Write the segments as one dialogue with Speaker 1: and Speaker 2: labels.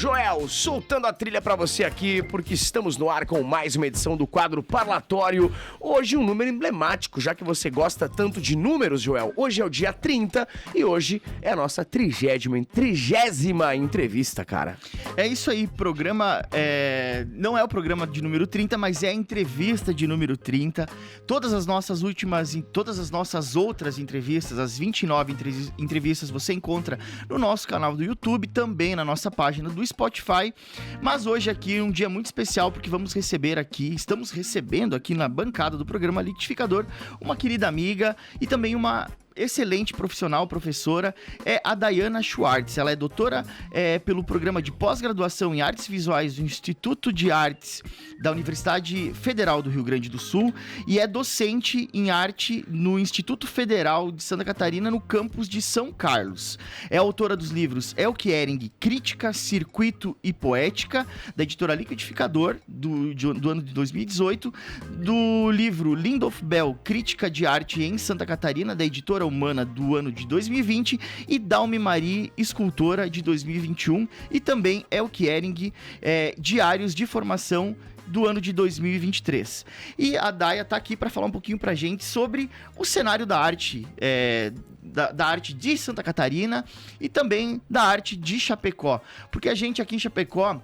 Speaker 1: Joel, soltando a trilha pra você aqui, porque estamos no ar com mais uma edição do quadro Parlatório. Hoje um número emblemático, já que você gosta tanto de números, Joel. Hoje é o dia 30 e hoje é a nossa 30ª entrevista, cara.
Speaker 2: É isso aí, programa, não é o programa de número 30, mas é a entrevista de número 30. Todas as nossas outras entrevistas, as 29 entrevistas, você encontra no nosso canal do YouTube, também na nossa página do Spotify. Mas hoje aqui é um dia muito especial, porque estamos recebendo aqui na bancada do programa Liquidificador uma querida amiga e também uma excelente profissional, professora, é a Dayana Schwartz. Ela é doutora pelo programa de pós-graduação em Artes Visuais do Instituto de Artes da Universidade Federal do Rio Grande do Sul e é docente em arte no Instituto Federal de Santa Catarina, no campus de São Carlos. É autora dos livros Elke Ehring, Crítica, Circuito e Poética, da editora Liquidificador, do ano de 2018, do livro Lindolf Bell, Crítica de Arte em Santa Catarina, da editora Humana, do ano de 2020, e Dalme Marie, Escultora, de 2021, e também Elke Ehring, Diários de Formação, do ano de 2023. E a Daya tá aqui para falar um pouquinho pra gente sobre o cenário da arte, da arte de Santa Catarina e também da arte de Chapecó. Porque a gente aqui em Chapecó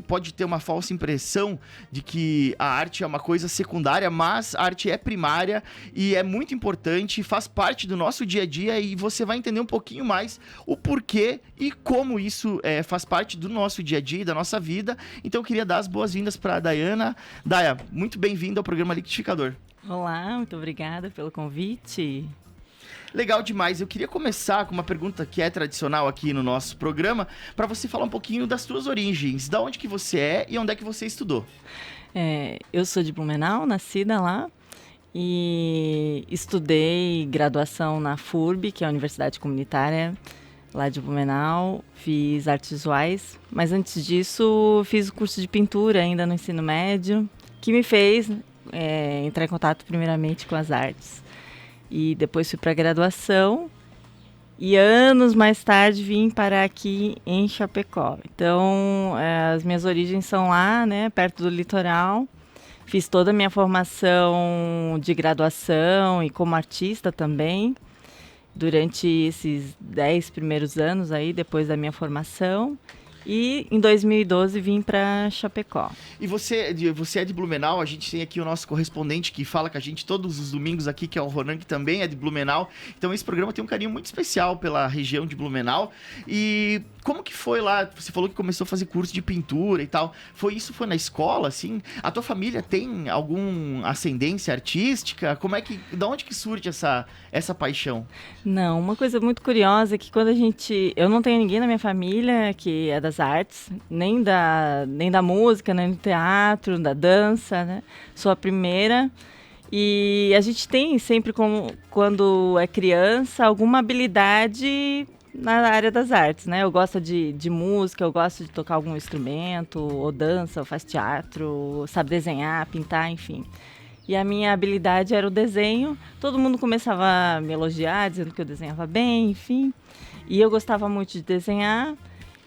Speaker 2: pode ter uma falsa impressão de que a arte é uma coisa secundária, mas a arte é primária e é muito importante, faz parte do nosso dia a dia, e você vai entender um pouquinho mais o porquê e como isso faz parte do nosso dia a dia e da nossa vida. Então eu queria dar as boas-vindas para a Dayana. Daya, muito bem-vinda ao programa Liquidificador.
Speaker 3: Olá, muito obrigada pelo convite.
Speaker 2: Legal demais. Eu queria começar com uma pergunta que é tradicional aqui no nosso programa, para você falar um pouquinho das suas origens, da onde que você é e onde é que você estudou.
Speaker 3: Eu sou de Blumenau, nascida lá, e estudei graduação na FURB, que é a Universidade Comunitária lá de Blumenau, fiz artes visuais, mas antes disso fiz o curso de pintura ainda no ensino médio, que me fez entrar em contato primeiramente com as artes. E depois fui para a graduação e anos mais tarde vim parar aqui em Chapecó. Então, as minhas origens são lá, né, perto do litoral. Fiz toda a minha formação de graduação e como artista também, durante esses 10 primeiros anos aí, depois da minha formação. E em 2012 vim para Chapecó.
Speaker 2: E você é de Blumenau, a gente tem aqui o nosso correspondente que fala com a gente todos os domingos aqui, que é o Ronan, que também é de Blumenau. Então esse programa tem um carinho muito especial pela região de Blumenau. E como que foi lá? Você falou que começou a fazer curso de pintura e tal. Foi na escola, assim? A tua família tem alguma ascendência artística? Da onde que surge essa paixão?
Speaker 3: Não, uma coisa muito curiosa é que eu não tenho ninguém na minha família que é das artes, nem da música, nem do teatro, da dança, né? Sou a primeira. E a gente tem sempre, quando é criança, alguma habilidade na área das artes, né? Eu gosto de música, eu gosto de tocar algum instrumento, ou dança, ou faz teatro, sabe desenhar, pintar, enfim. E a minha habilidade era o desenho. Todo mundo começava a me elogiar, dizendo que eu desenhava bem, enfim. E eu gostava muito de desenhar.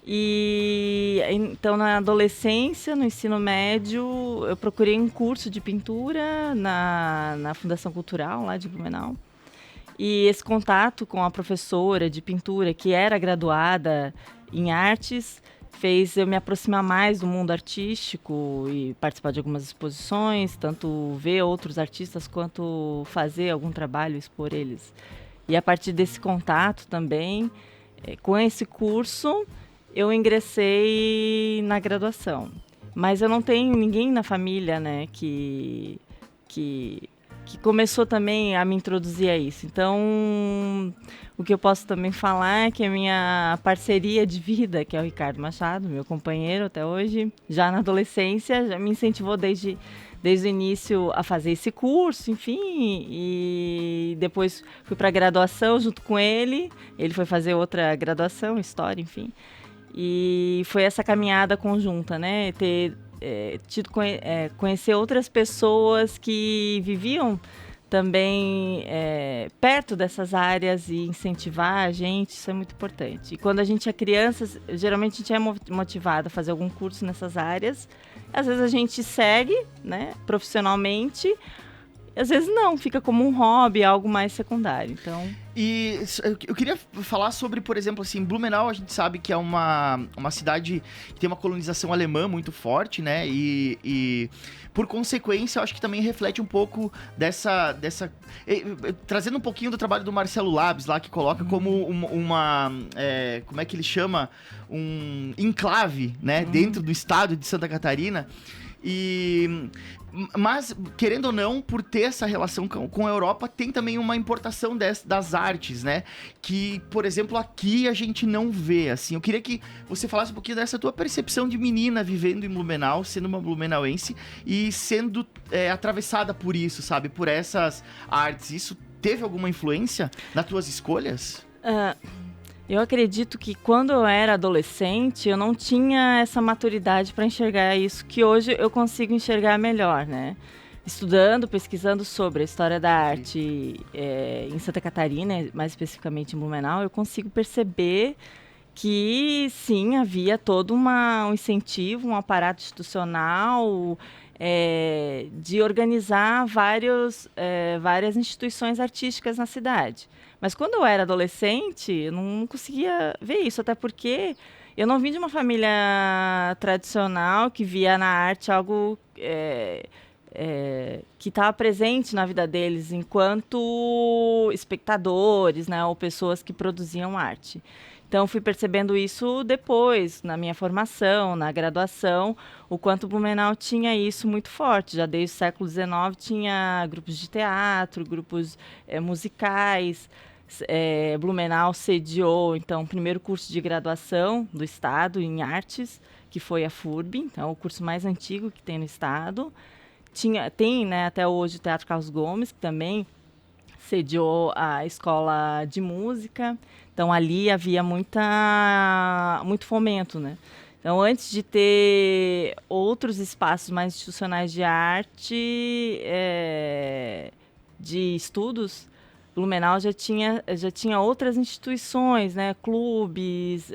Speaker 3: E então, na adolescência, no ensino médio, eu procurei um curso de pintura na Fundação Cultural, lá de Blumenau. E esse contato com a professora de pintura, que era graduada em artes, fez eu me aproximar mais do mundo artístico e participar de algumas exposições, tanto ver outros artistas quanto fazer algum trabalho, expor eles. E a partir desse contato também, com esse curso, eu ingressei na graduação. Mas eu não tenho ninguém na família, né, que começou também a me introduzir a isso. Então, o que eu posso também falar é que a minha parceria de vida, que é o Ricardo Machado, meu companheiro até hoje, já na adolescência, já me incentivou desde o início a fazer esse curso, enfim, e depois fui para a graduação junto com ele. Ele foi fazer outra graduação, História, enfim. E foi essa caminhada conjunta, né? Conhecer outras pessoas que viviam também perto dessas áreas e incentivar a gente, isso é muito importante. E quando a gente é criança, geralmente a gente é motivado a fazer algum curso nessas áreas. Às vezes a gente segue, né, profissionalmente, às vezes não, fica como um hobby, algo mais secundário. Então...
Speaker 2: E eu queria falar sobre, por exemplo, assim, Blumenau, a gente sabe que é uma cidade que tem uma colonização alemã muito forte, né? E por consequência, eu acho que também reflete um pouco dessa trazendo um pouquinho do trabalho do Marcelo Labs lá, que coloca como como é que ele chama? Um enclave, né? Dentro do estado de Santa Catarina. Mas, querendo ou não, por ter essa relação com a Europa, tem também uma importação das artes, né? Que, por exemplo, aqui a gente não vê, assim. Eu queria que você falasse um pouquinho dessa tua percepção de menina vivendo em Blumenau, sendo uma blumenauense e sendo atravessada por isso, sabe? Por essas artes. Isso teve alguma influência nas tuas escolhas?
Speaker 3: Eu acredito que quando eu era adolescente, eu não tinha essa maturidade para enxergar isso, que hoje eu consigo enxergar melhor, né? Estudando, pesquisando sobre a história da arte em Santa Catarina, mais especificamente em Blumenau, eu consigo perceber que, sim, havia todo um incentivo, um aparato institucional de organizar várias instituições artísticas na cidade. Mas quando eu era adolescente, eu não conseguia ver isso, até porque eu não vim de uma família tradicional que via na arte algo que estava presente na vida deles enquanto espectadores, né, ou pessoas que produziam arte. Então, fui percebendo isso depois, na minha formação, na graduação, o quanto Blumenau tinha isso muito forte. Já desde o século XIX tinha grupos de teatro, grupos musicais. Blumenau sediou, então, o primeiro curso de graduação do Estado em artes, que foi a FURB, então, o curso mais antigo que tem no Estado. Tem, né, até hoje o Teatro Carlos Gomes, que também sediou a escola de música. Então, ali havia muito fomento, né? Então, antes de ter outros espaços mais institucionais de arte, de estudos, Blumenau já tinha outras instituições, né? Clubes,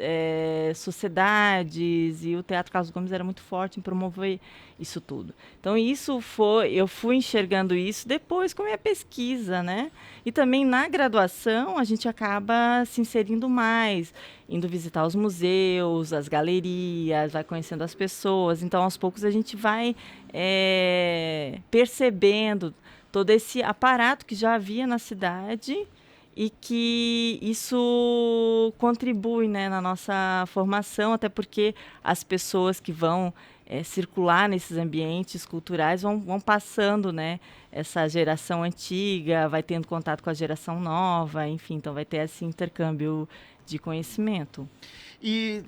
Speaker 3: sociedades, e o Teatro Carlos Gomes era muito forte em promover isso tudo. Então, eu fui enxergando isso depois com a minha pesquisa, né? E também na graduação a gente acaba se inserindo mais, indo visitar os museus, as galerias, vai conhecendo as pessoas. Então, aos poucos a gente vai percebendo todo esse aparato que já havia na cidade e que isso contribui, né, na nossa formação, até porque as pessoas que vão circular nesses ambientes culturais vão passando, né, essa geração antiga, vai tendo contato com a geração nova, enfim, então vai ter esse intercâmbio de conhecimento.
Speaker 2: E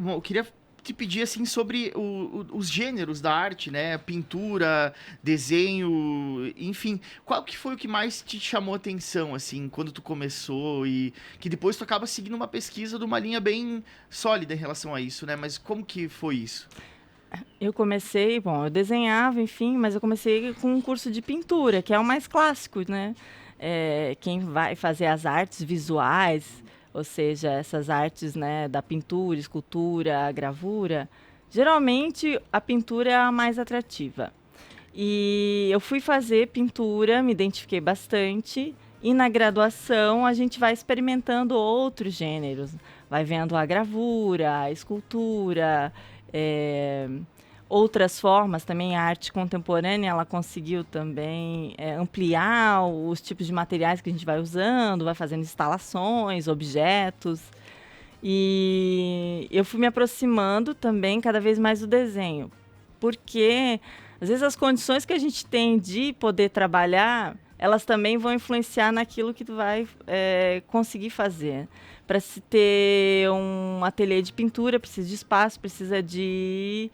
Speaker 2: eu queria te pedir assim sobre os gêneros da arte, né? Pintura, desenho, enfim. Qual que foi o que mais te chamou a atenção, assim, quando tu começou e que depois tu acaba seguindo uma pesquisa de uma linha bem sólida em relação a isso, né? Mas como que foi isso?
Speaker 3: Eu desenhava, enfim, mas eu comecei com um curso de pintura, que é o mais clássico, né? Quem vai fazer as artes visuais, ou seja, essas artes, né, da pintura, escultura, gravura, geralmente a pintura é a mais atrativa. E eu fui fazer pintura, me identifiquei bastante, e na graduação a gente vai experimentando outros gêneros, vai vendo a gravura, a escultura, outras formas também. A arte contemporânea, ela conseguiu também ampliar os tipos de materiais que a gente vai usando, vai fazendo instalações, objetos. E eu fui me aproximando também cada vez mais do desenho, porque às vezes as condições que a gente tem de poder trabalhar, elas também vão influenciar naquilo que tu vai conseguir fazer. Para se ter um ateliê de pintura, precisa de espaço, precisa de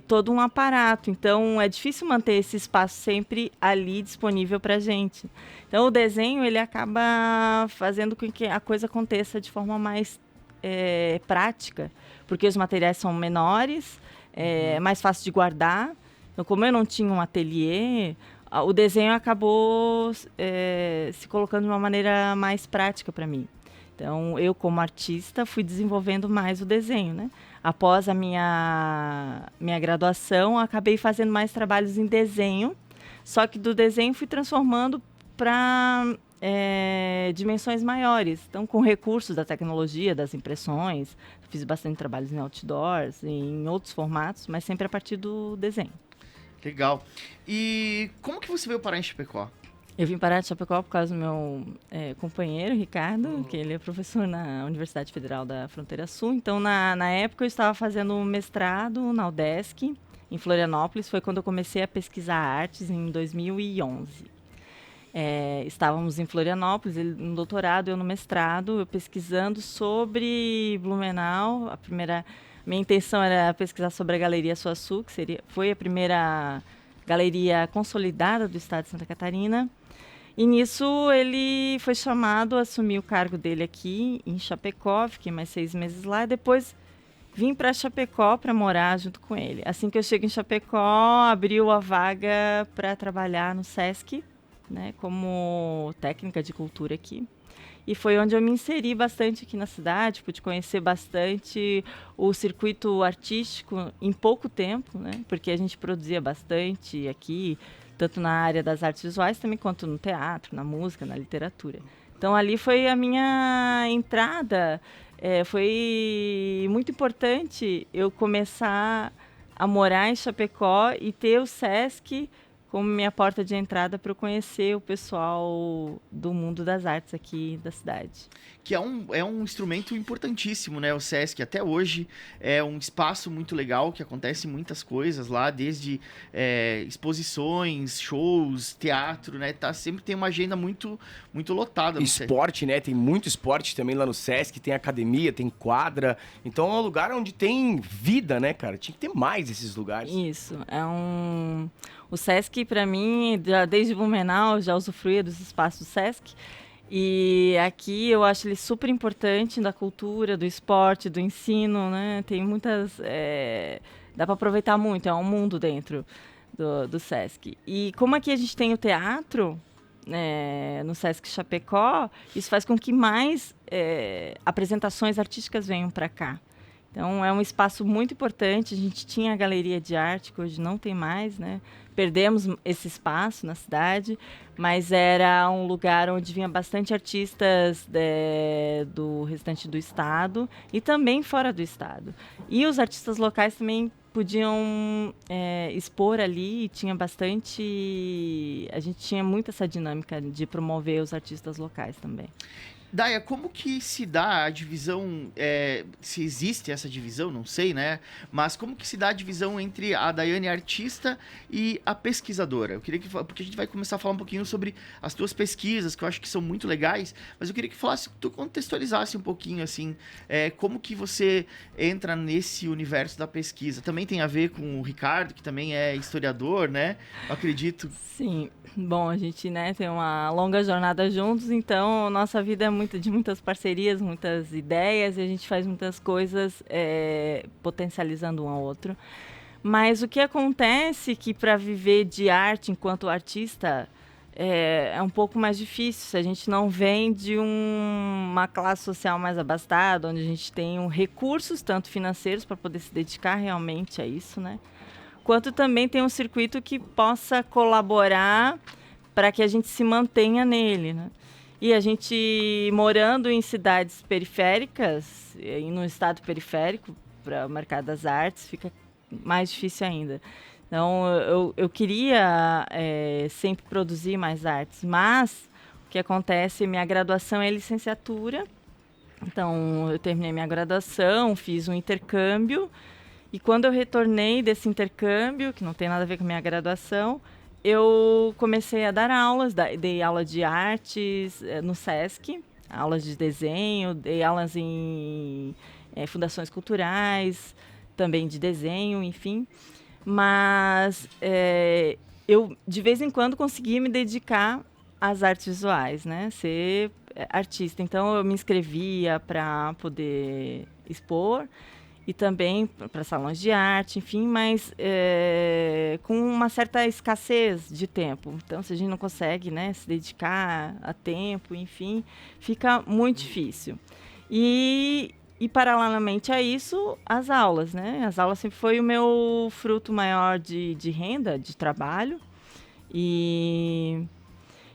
Speaker 3: todo um aparato. Então, é difícil manter esse espaço sempre ali disponível para a gente. Então, o desenho, ele acaba fazendo com que a coisa aconteça de forma mais prática, porque os materiais são menores, é mais fácil de guardar. Então, como eu não tinha um ateliê, o desenho acabou se colocando de uma maneira mais prática para mim. Então, eu como artista fui desenvolvendo mais o desenho, né? Após a minha graduação, acabei fazendo mais trabalhos em desenho, só que do desenho fui transformando para dimensões maiores. Então, com recursos da tecnologia, das impressões, fiz bastante trabalhos em outdoors, em outros formatos, mas sempre a partir do desenho.
Speaker 2: Legal. E como que você veio parar em Chapecó?
Speaker 3: Eu vim parar de Chapecó por causa do meu companheiro, Ricardo, que ele é professor na Universidade Federal da Fronteira Sul. Então, na época, eu estava fazendo um mestrado na UDESC, em Florianópolis. Foi quando eu comecei a pesquisar artes, em 2011. Estávamos em Florianópolis, ele no doutorado, eu no mestrado, eu pesquisando sobre Blumenau. Minha intenção era pesquisar sobre a Galeria Suaçu, que foi a primeira galeria consolidada do estado de Santa Catarina. E nisso ele foi chamado a assumir o cargo dele aqui em Chapecó, fiquei mais 6 meses lá, e depois vim para Chapecó para morar junto com ele. Assim que eu chego em Chapecó, abriu a vaga para trabalhar no SESC, né, como técnica de cultura aqui. E foi onde eu me inseri bastante aqui na cidade, pude conhecer bastante o circuito artístico em pouco tempo, né, porque a gente produzia bastante aqui, tanto na área das artes visuais também, quanto no teatro, na música, na literatura. Então, ali foi a minha entrada. Foi muito importante eu começar a morar em Chapecó e ter o SESC como minha porta de entrada para eu conhecer o pessoal do mundo das artes aqui da cidade.
Speaker 2: Que é um instrumento importantíssimo, né? O SESC, até hoje, é um espaço muito legal, que acontece muitas coisas lá, desde exposições, shows, teatro, né? Sempre tem uma agenda muito, muito lotada.
Speaker 1: Esporte, né? Tem muito esporte também lá no SESC, tem academia, tem quadra. Então é um lugar onde tem vida, né, cara? Tinha que ter mais esses lugares.
Speaker 3: Isso, O SESC, para mim, desde Blumenau, já usufruía dos espaços do SESC. E aqui eu acho ele super importante da cultura, do esporte, do ensino, né? Tem muitas... dá para aproveitar muito, é um mundo dentro do SESC. E como aqui a gente tem o teatro, no SESC Chapecó, isso faz com que mais apresentações artísticas venham para cá. Então, é um espaço muito importante. A gente tinha a galeria de arte, que hoje não tem mais, né? Perdemos esse espaço na cidade, mas era um lugar onde vinha bastante artistas do restante do estado e também fora do estado. E os artistas locais também podiam expor ali, e tinha bastante... A gente tinha muito essa dinâmica de promover os artistas locais também.
Speaker 2: Daia, como que se dá a divisão, se existe essa divisão, não sei, né? Mas como que se dá a divisão entre a Daiane artista e a pesquisadora? Eu queria porque a gente vai começar a falar um pouquinho sobre as tuas pesquisas, que eu acho que são muito legais, mas eu queria que tu contextualizasse um pouquinho, assim, como que você entra nesse universo da pesquisa. Também tem a ver com o Ricardo, que também é historiador, né? Eu acredito.
Speaker 3: Sim. Bom, a gente, né, tem uma longa jornada juntos, então nossa vida é de muitas parcerias, muitas ideias, e a gente faz muitas coisas potencializando um ao outro. Mas o que acontece é que para viver de arte enquanto artista é um pouco mais difícil. Se a gente não vem de uma classe social mais abastada, onde a gente tem recursos, tanto financeiros, para poder se dedicar realmente a isso, né? Quanto também tem um circuito que possa colaborar para que a gente se mantenha nele, né? E a gente, morando em cidades periféricas, e no estado periférico, para o mercado das artes, fica mais difícil ainda. Então, eu queria sempre produzir mais artes, mas o que acontece, minha graduação é licenciatura. Então, eu terminei minha graduação, fiz um intercâmbio, e quando eu retornei desse intercâmbio, que não tem nada a ver com a minha graduação, eu comecei a dar aulas, dei aula de artes no SESC, aulas de desenho, dei aulas em fundações culturais, também de desenho, enfim. Mas eu, de vez em quando, conseguia me dedicar às artes visuais, né? Ser artista. Então, eu me inscrevia para poder expor. e também para salões de arte, enfim, mas com uma certa escassez de tempo. Então, se a gente não consegue, né, se dedicar a tempo, enfim, fica muito difícil. E paralelamente a isso, as aulas, né? As aulas sempre foi o meu fruto maior de renda, de trabalho. E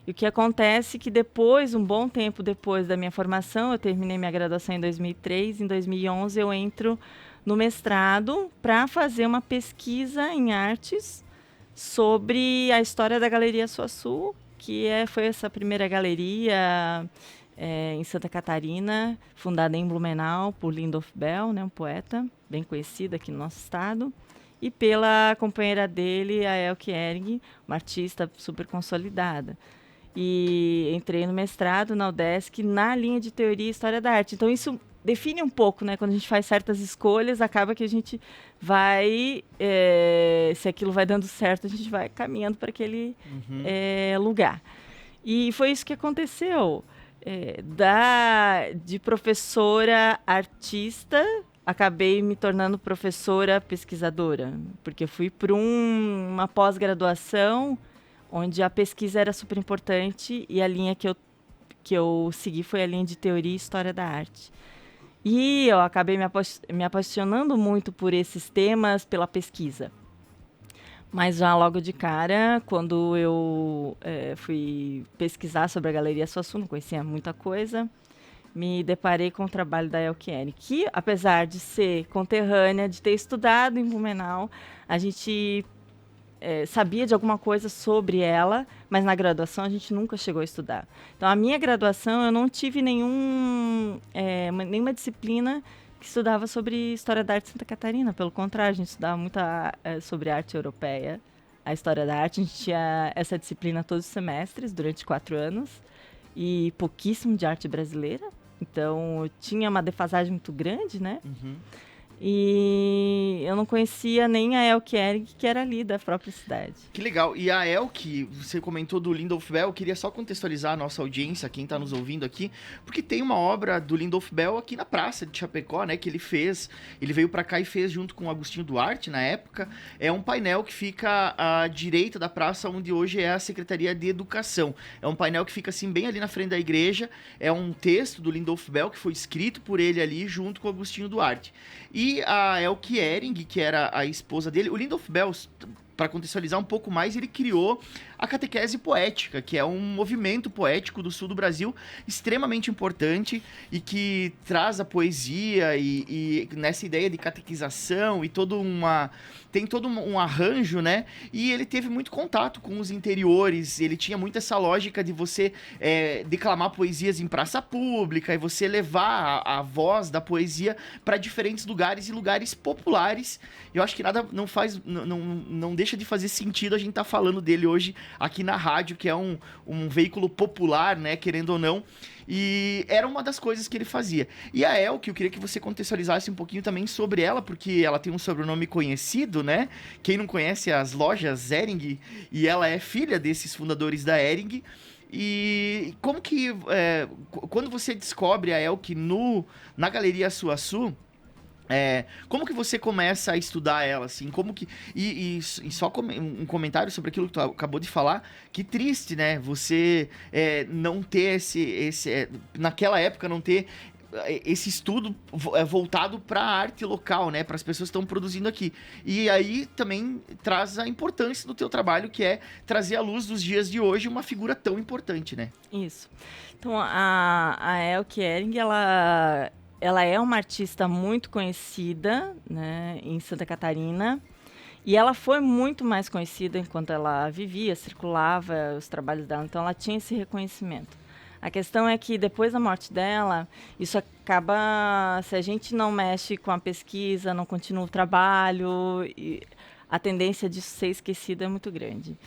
Speaker 3: o que acontece é que depois, um bom tempo depois da minha formação, eu terminei minha graduação em 2003, em 2011 eu entro no mestrado para fazer uma pesquisa em artes sobre a história da Galeria Suaçu, que foi essa primeira galeria em Santa Catarina, fundada em Blumenau por Lindolf Bell, né, um poeta bem conhecido aqui no nosso estado, e pela companheira dele, a Elke Ehring, uma artista super consolidada. E entrei no mestrado na UDESC na linha de teoria e história da arte. Então isso define um pouco, né? Quando a gente faz certas escolhas, acaba que a gente vai, se aquilo vai dando certo, a gente vai caminhando para aquele lugar. E foi isso que aconteceu. De professora artista, acabei me tornando professora pesquisadora, porque fui para uma pós-graduação onde a pesquisa era super importante e a linha que eu segui foi a linha de teoria e história da arte. E eu acabei me apaixonando muito por esses temas, pela pesquisa. Mas já logo de cara, quando eu fui pesquisar sobre a Galeria Suaçu, não conhecia muita coisa, me deparei com o trabalho da Elke Ehring, que, apesar de ser conterrânea, de ter estudado em Blumenau, a gente sabia de alguma coisa sobre ela, mas na graduação a gente nunca chegou a estudar. Então, a minha graduação, eu não tive nenhuma disciplina que estudava sobre história da arte de Santa Catarina. Pelo contrário, a gente estudava muito sobre arte europeia, a história da arte. A gente tinha essa disciplina todos os semestres, durante 4 anos, e pouquíssimo de arte brasileira. Então, tinha uma defasagem muito grande, né? Uhum. E eu não conhecia nem a Elke Ehring, que era ali da própria cidade.
Speaker 2: Que legal. E a Elke, você comentou do Lindolf Bell, eu queria só contextualizar a nossa audiência, quem está nos ouvindo aqui, porque tem uma obra do Lindolf Bell aqui na Praça de Chapecó, né, que ele veio para cá e fez junto com o Agostinho Duarte, na época. É um painel que fica à direita da praça, onde hoje é a Secretaria de Educação. É um painel que fica assim bem ali na frente da igreja, é um texto do Lindolf Bell que foi escrito por ele ali junto com o Agostinho Duarte. E a Elke Ehring, que era a esposa dele, o Lindolf Bell, para contextualizar um pouco mais, ele criou a catequese poética, que é um movimento poético do sul do Brasil extremamente importante e que traz a poesia e nessa ideia de catequização e tem todo um arranjo, né? E ele teve muito contato com os interiores, ele tinha muito essa lógica de você declamar poesias em praça pública e você levar a voz da poesia para diferentes lugares e lugares populares. Eu acho que nada não deixa de fazer sentido a gente estar falando dele hoje aqui na rádio, que é um veículo popular, né, querendo ou não, e era uma das coisas que ele fazia. E a Elke, eu queria que você contextualizasse um pouquinho também sobre ela, porque ela tem um sobrenome conhecido, né? Quem não conhece as lojas Ehring, e ela é filha desses fundadores da Ehring. E como que, quando você descobre a Elke na Galeria Suaçu, como que você começa a estudar ela, assim, como que... E só um comentário sobre aquilo que tu acabou de falar, que triste, né, você não ter naquela época, não ter esse estudo voltado para a arte local, né, para as pessoas que estão produzindo aqui. E aí também traz a importância do teu trabalho, que é trazer à luz dos dias de hoje uma figura tão importante, né?
Speaker 3: Isso. Então, a Elke Ehring, ela é uma artista muito conhecida, né, em Santa Catarina, e ela foi muito mais conhecida enquanto ela vivia, circulava os trabalhos dela, então ela tinha esse reconhecimento. A questão é que depois da morte dela, isso acaba, se a gente não mexe com a pesquisa, não continua o trabalho, a tendência de ser esquecida é muito grande.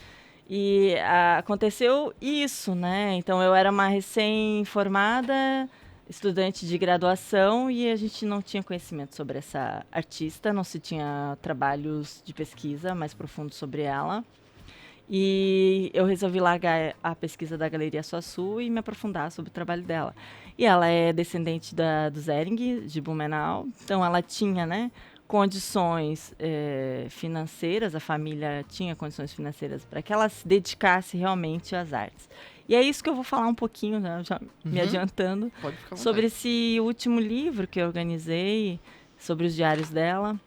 Speaker 3: E aconteceu isso, né? Então eu era uma recém-formada, estudante de graduação, e a gente não tinha conhecimento sobre essa artista, não se tinha trabalhos de pesquisa mais profundos sobre ela. E eu resolvi largar a pesquisa da Galeria Suaçu e me aprofundar sobre o trabalho dela. E ela é descendente do Zering, de Blumenau. Então, ela tinha, né, condições financeiras, a família tinha condições financeiras para que ela se dedicasse realmente às artes. E é isso que eu vou falar um pouquinho, né, já me adiantando, sobre esse último livro que eu organizei, sobre os diários dela.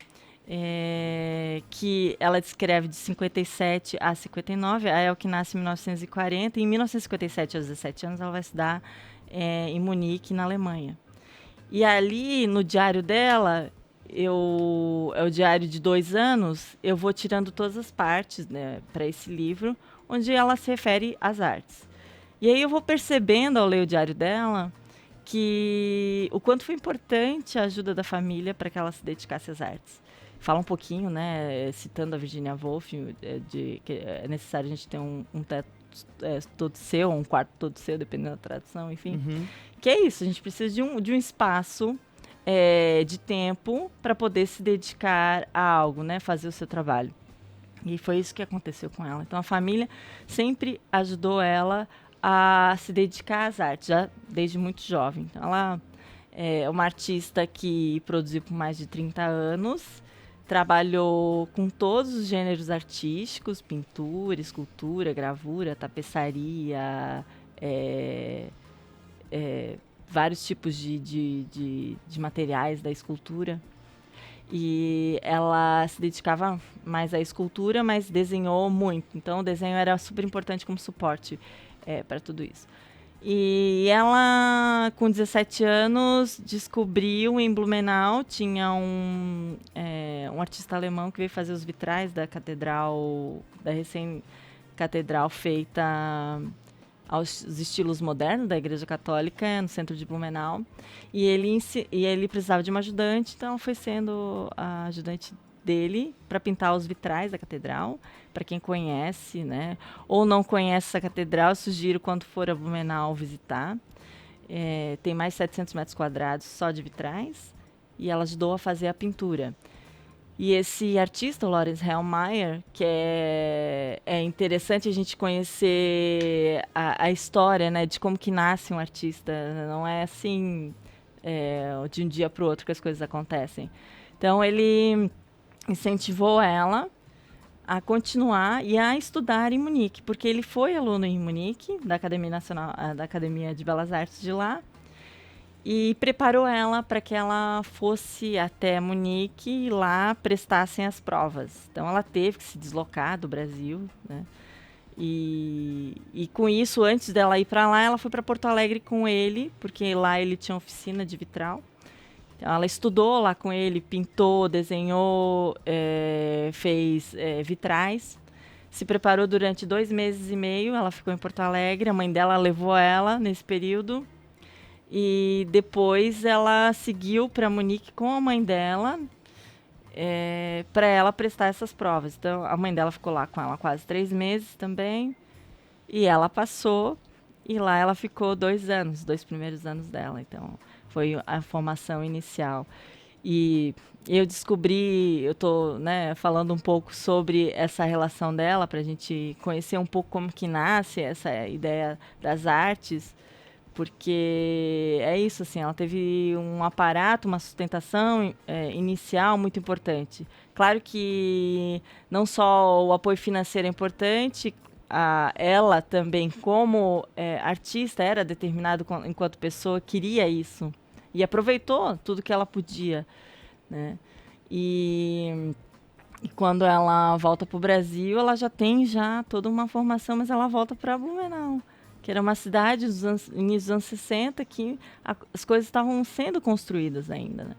Speaker 3: Que ela descreve de 57 a 59, a Elke nasce em 1940, e em 1957, aos 17 anos, ela vai estudar em Munique, na Alemanha. E ali, no diário dela, é o diário de 2 anos, eu vou tirando todas as partes, né, para esse livro, onde ela se refere às artes. E aí eu vou percebendo, ao ler o diário dela, que o quanto foi importante a ajuda da família para que ela se dedicasse às artes. Fala um pouquinho, né, citando a Virginia Woolf, de que é necessário a gente ter um teto todo seu, um quarto todo seu, dependendo da tradução, enfim. Que é isso, a gente precisa de um espaço de tempo para poder se dedicar a algo, né, fazer o seu trabalho. E foi isso que aconteceu com ela. Então, a família sempre ajudou ela a se dedicar às artes, já desde muito jovem. Então, ela é uma artista que produziu por mais de 30 anos, trabalhou com todos os gêneros artísticos, pintura, escultura, gravura, tapeçaria, vários tipos de materiais da escultura. E ela se dedicava mais à escultura, mas desenhou muito. Então, o desenho era super importante como suporte para tudo isso. E ela, com 17 anos, descobriu em Blumenau, tinha um artista alemão que veio fazer os vitrais da catedral, da recém-catedral feita aos estilos modernos da Igreja Católica, no centro de Blumenau. E ele precisava de uma ajudante, então foi sendo a ajudante dele para pintar os vitrais da catedral. Para quem conhece, né, ou não conhece essa catedral, sugiro quando for a Blumenau visitar. Tem mais de 700 metros quadrados só de vitrais, e ela ajudou a fazer a pintura. E esse artista, o Lorenz Hellmeier, que é interessante a gente conhecer a história, né, de como que nasce um artista. Não é assim, de um dia para o outro que as coisas acontecem. Então, ele incentivou ela a continuar e a estudar em Munique, porque ele foi aluno em Munique, da Academia de Belas Artes de lá, e preparou ela para que ela fosse até Munique e lá prestassem as provas. Então, ela teve que se deslocar do Brasil, né? E com isso, antes dela ir para lá, ela foi para Porto Alegre com ele, porque lá ele tinha oficina de vitral. Então, ela estudou lá com ele, pintou, desenhou, fez vitrais. Se preparou durante 2 meses e meio, ela ficou em Porto Alegre, a mãe dela levou ela nesse período. E depois ela seguiu para Munique com a mãe dela, para ela prestar essas provas. Então, a mãe dela ficou lá com ela quase 3 meses também. E ela passou, e lá ela ficou 2 anos, 2 primeiros anos dela. Então, foi a formação inicial. E eu descobri, eu estou, né, falando um pouco sobre essa relação dela, para a gente conhecer um pouco como que nasce essa ideia das artes, porque é isso, assim, ela teve um aparato, uma sustentação inicial muito importante. Claro que não só o apoio financeiro é importante, ela também, como artista, era determinado enquanto pessoa, queria isso. E aproveitou tudo que ela podia, né? E quando ela volta para o Brasil, ela já tem toda uma formação, mas ela volta para Blumenau, que era uma cidade dos inícios dos anos 60, que as coisas estavam sendo construídas ainda, né?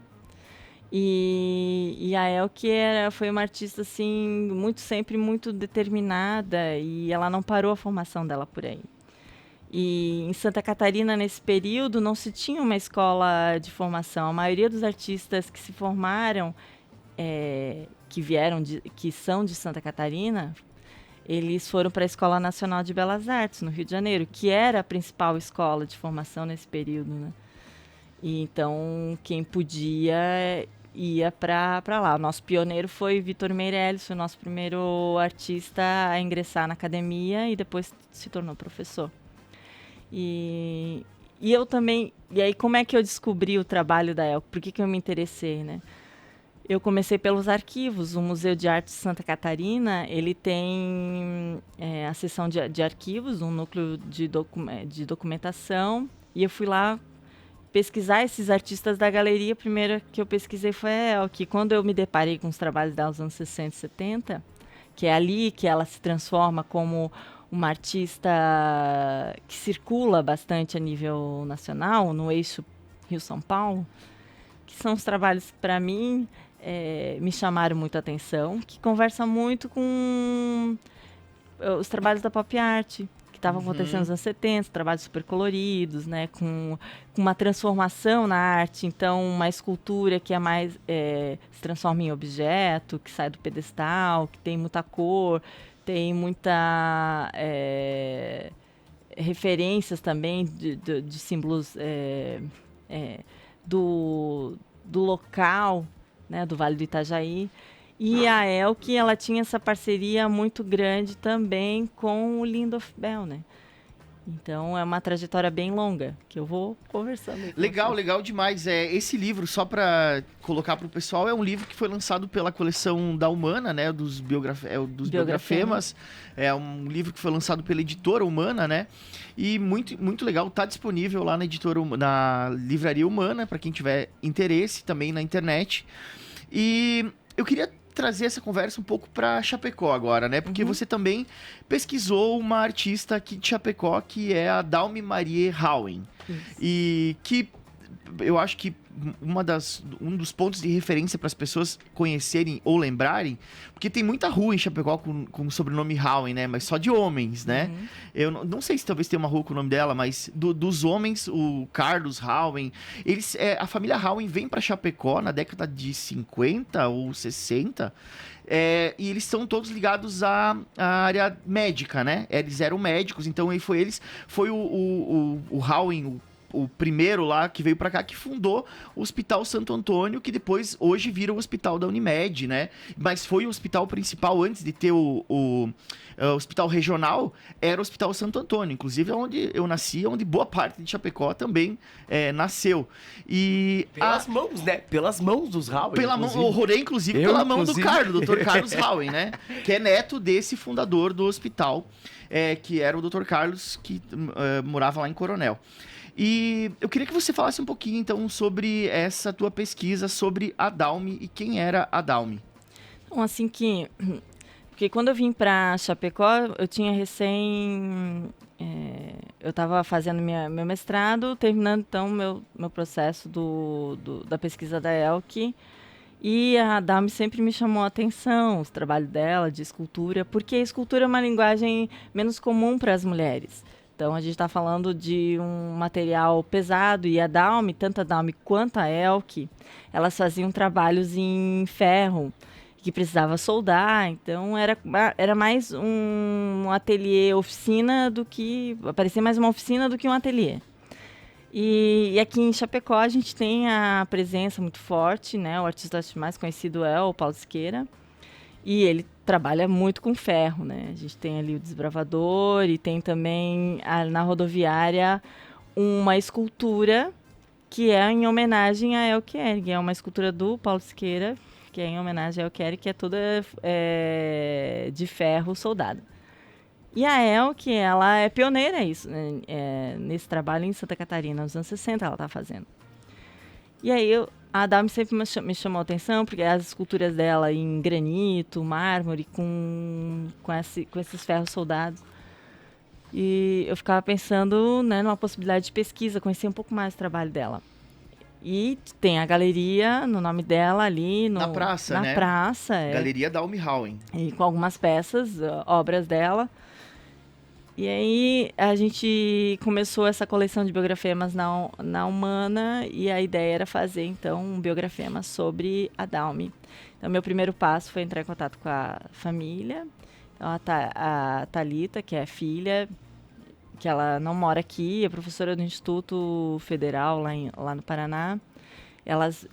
Speaker 3: E a Elke foi uma artista assim, sempre muito determinada, e ela não parou a formação dela por aí. E em Santa Catarina, nesse período, não se tinha uma escola de formação. A maioria dos artistas que se formaram, que são de Santa Catarina, eles foram para a Escola Nacional de Belas Artes, no Rio de Janeiro, que era a principal escola de formação nesse período, né? E então, quem podia ia para lá. O nosso pioneiro foi Vitor Meirelles, foi o nosso primeiro artista a ingressar na academia e depois se tornou professor. E eu também... E aí, como é que eu descobri o trabalho da Elke? Por que eu me interessei, né? Eu comecei pelos arquivos. O Museu de Arte de Santa Catarina, ele tem a seção de arquivos, um núcleo de documentação. E eu fui lá pesquisar esses artistas da galeria. A primeira que eu pesquisei foi a Elke. Quando eu me deparei com os trabalhos dela nos anos 60 e 70, que é ali que ela se transforma como uma artista que circula bastante a nível nacional, no eixo Rio-São Paulo, que são os trabalhos que, para mim, me chamaram muito a atenção, que conversa muito com os trabalhos da pop art, que estavam acontecendo nos anos 70, trabalhos super coloridos, né, com uma transformação na arte. Então, uma escultura que se transforma em objeto, que sai do pedestal, que tem muita cor, tem muita referências também de símbolos do local, né, do Vale do Itajaí. E a Elke, ela tinha essa parceria muito grande também com o Lindolf Bell, né? Então, é uma trajetória bem longa, que eu vou conversando aí com
Speaker 2: Legal,
Speaker 3: vocês.
Speaker 2: legal demais. Esse livro, só para colocar para o pessoal, é um livro que foi lançado pela coleção da Humana, né? Dos Biografemas. É um livro que foi lançado pela editora Humana, né? E muito, muito legal. Tá disponível lá na Livraria Humana, para quem tiver interesse, também na internet. E eu queria trazer essa conversa um pouco para Chapecó agora, né? Porque você também pesquisou uma artista aqui de Chapecó, que é a Dalmi Marie Houen. E que eu acho que um dos pontos de referência para as pessoas conhecerem ou lembrarem, porque tem muita rua em Chapecó com o sobrenome Houen, né? Mas só de homens, né? Eu não sei se talvez tenha uma rua com o nome dela, mas dos homens, o Carlos Houen, a família Houen vem para Chapecó na década de 50 ou 60, e eles são todos ligados à área médica, né? Eles eram médicos, então foi o Houen, o primeiro lá que veio pra cá, que fundou o Hospital Santo Antônio, que depois, hoje, vira o Hospital da Unimed, né? Mas foi o hospital principal antes de ter o Hospital Regional, era o Hospital Santo Antônio, inclusive onde eu nasci, onde boa parte de Chapecó também nasceu. E
Speaker 1: Pelas mãos, né? Pelas mãos dos Houen.
Speaker 2: eu rodei, inclusive, pela mão do Dr. Carlos Houen, né? Que é neto desse fundador do hospital, que era o Dr. Carlos, que morava lá em Coronel. E eu queria que você falasse um pouquinho, então, sobre essa tua pesquisa sobre a Dalmi e quem era a Dalmi.
Speaker 3: Então, assim que... Porque quando eu vim para Chapecó, eu tinha eu estava fazendo meu mestrado, terminando, então, meu processo da pesquisa da Elke. E a Dalmi sempre me chamou a atenção, os trabalhos dela, de escultura, porque a escultura é uma linguagem menos comum para as mulheres. Então, a gente está falando de um material pesado, e a Dalmi, tanto a Dalmi quanto a Elke, elas faziam trabalhos em ferro, que precisava soldar. Então, era mais um ateliê oficina parecia mais uma oficina do que um ateliê. E aqui em Chapecó a gente tem a presença muito forte, né? O artista mais conhecido é o Paulo Siqueira, e ele trabalha muito com ferro, né? A gente tem ali o Desbravador e tem também na rodoviária uma escultura que é em homenagem a Elke Ehring. É uma escultura do Paulo Siqueira, que é em homenagem a Elke Ehring, que é toda de ferro soldado. E a Elke, ela é pioneira nesse trabalho em Santa Catarina, nos anos 60 ela está fazendo. E aí a Dalmi sempre me chamou a atenção, porque as esculturas dela em granito, mármore, com esses ferros soldados. E eu ficava pensando, né, numa possibilidade de pesquisa, conhecer um pouco mais o trabalho dela. E tem a galeria no nome dela ali
Speaker 2: na praça,
Speaker 3: na
Speaker 2: né?
Speaker 3: praça.
Speaker 2: Galeria Dalmi Houen.
Speaker 3: E com algumas peças, obras dela. E aí a gente começou essa coleção de biografemas na Humana, e a ideia era fazer, então, um biografema sobre a Dalmi. Então, meu primeiro passo foi entrar em contato com a família. Então, a Thalita, que é a filha, que ela não mora aqui, é professora do Instituto Federal lá no Paraná. Elas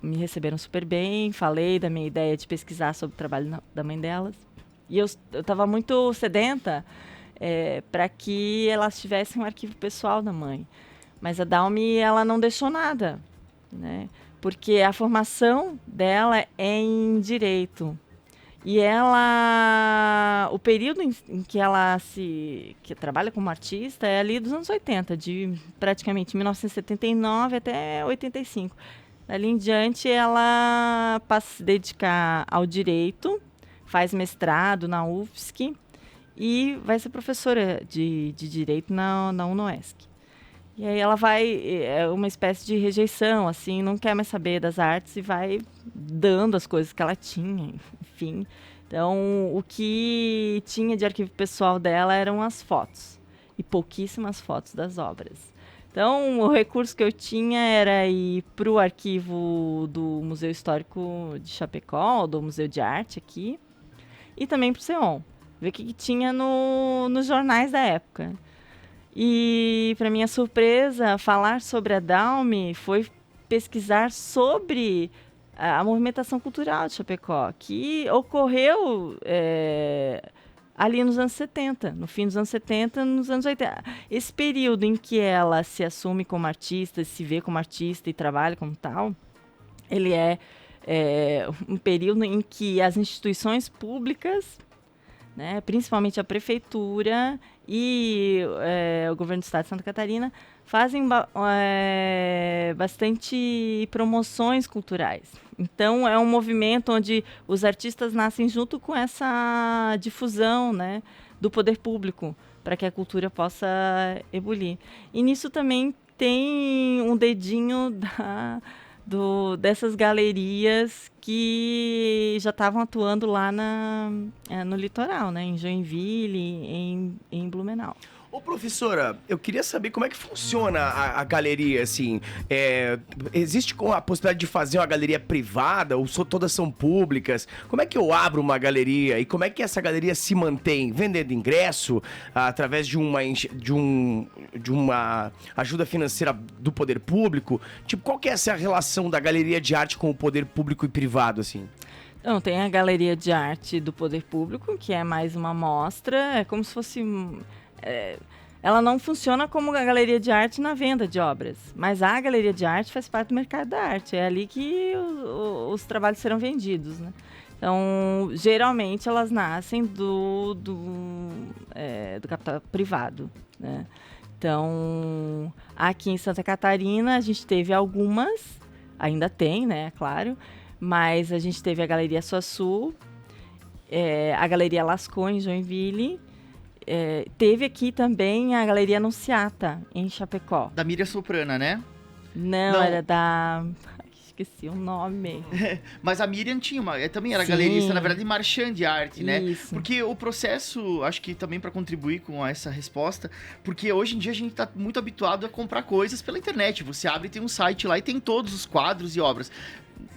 Speaker 3: me receberam super bem, falei da minha ideia de pesquisar sobre o trabalho da mãe delas. E eu estava muito sedenta para que elas tivessem um arquivo pessoal da mãe. Mas a Dalmi, ela não deixou nada, né? Porque a formação dela é em direito. E o período em que ela que trabalha como artista é ali dos anos 80, de praticamente 1979 até 85. Dali em diante, ela passa a se dedicar ao direito, faz mestrado na UFSC e vai ser professora de direito na UNOESC. E aí ela é uma espécie de rejeição, assim, não quer mais saber das artes e vai dando as coisas que ela tinha, enfim. Então, o que tinha de arquivo pessoal dela eram as fotos, e pouquíssimas fotos das obras. Então, o recurso que eu tinha era ir para o arquivo do Museu Histórico de Chapecó, do Museu de Arte aqui, e também para o CEON, ver o que tinha nos jornais da época. E, para minha surpresa, falar sobre a Dalmi foi pesquisar sobre a movimentação cultural de Chapecó, que ocorreu ali nos anos 70, no fim dos anos 70, nos anos 80. Esse período em que ela se assume como artista, se vê como artista e trabalha como tal, ele é um período em que as instituições públicas, né, principalmente a prefeitura e o governo do estado de Santa Catarina, fazem bastante promoções culturais. Então, é um movimento onde os artistas nascem junto com essa difusão, né, do poder público, para que a cultura possa ebulir. E nisso também tem um dedinho dessas galerias que já estavam atuando lá no litoral, né? Em Joinville, em Blumenau.
Speaker 1: Ô, professora, eu queria saber como é que funciona a galeria, assim. Existe a possibilidade de fazer uma galeria privada ou todas são públicas? Como é que eu abro uma galeria e como é que essa galeria se mantém? Vendendo ingresso através de uma ajuda financeira do poder público? Tipo, qual que é essa relação da galeria de arte com o poder público e privado, assim?
Speaker 3: Então, tem a galeria de arte do poder público, que é mais uma mostra, é como se fosse... ela não funciona como a galeria de arte na venda de obras, mas a galeria de arte faz parte do mercado da arte, é ali que os trabalhos serão vendidos, né? Então, geralmente elas nascem do capital privado, né? Então, aqui em Santa Catarina a gente teve algumas, ainda tem, né, claro, mas a gente teve a Galeria Suaçu, a Galeria Lascaux em Joinville. Teve aqui também a Galeria Anunciata, em Chapecó.
Speaker 2: Da Miriam Soprana, né?
Speaker 3: Não, era da... Esqueci o nome.
Speaker 2: Mas a Miriam tinha também era
Speaker 3: Sim.
Speaker 2: galerista, na verdade, marchand de arte, né?
Speaker 3: Isso.
Speaker 2: Porque o processo, acho que também para contribuir com essa resposta, porque hoje em dia a gente tá muito habituado a comprar coisas pela internet. Você abre e tem um site lá e tem todos os quadros e obras.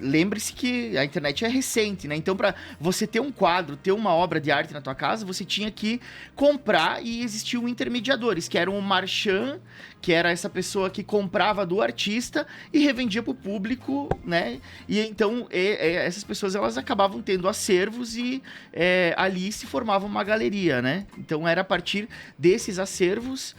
Speaker 2: Lembre-se que a internet é recente, né? Então, para você ter um quadro, ter uma obra de arte na tua casa, você tinha que comprar e existiam intermediadores, que eram o marchand, que era essa pessoa que comprava do artista e revendia para o público, né? E então, essas pessoas, elas acabavam tendo acervos e ali se formava uma galeria, né? Então, era a partir desses acervos.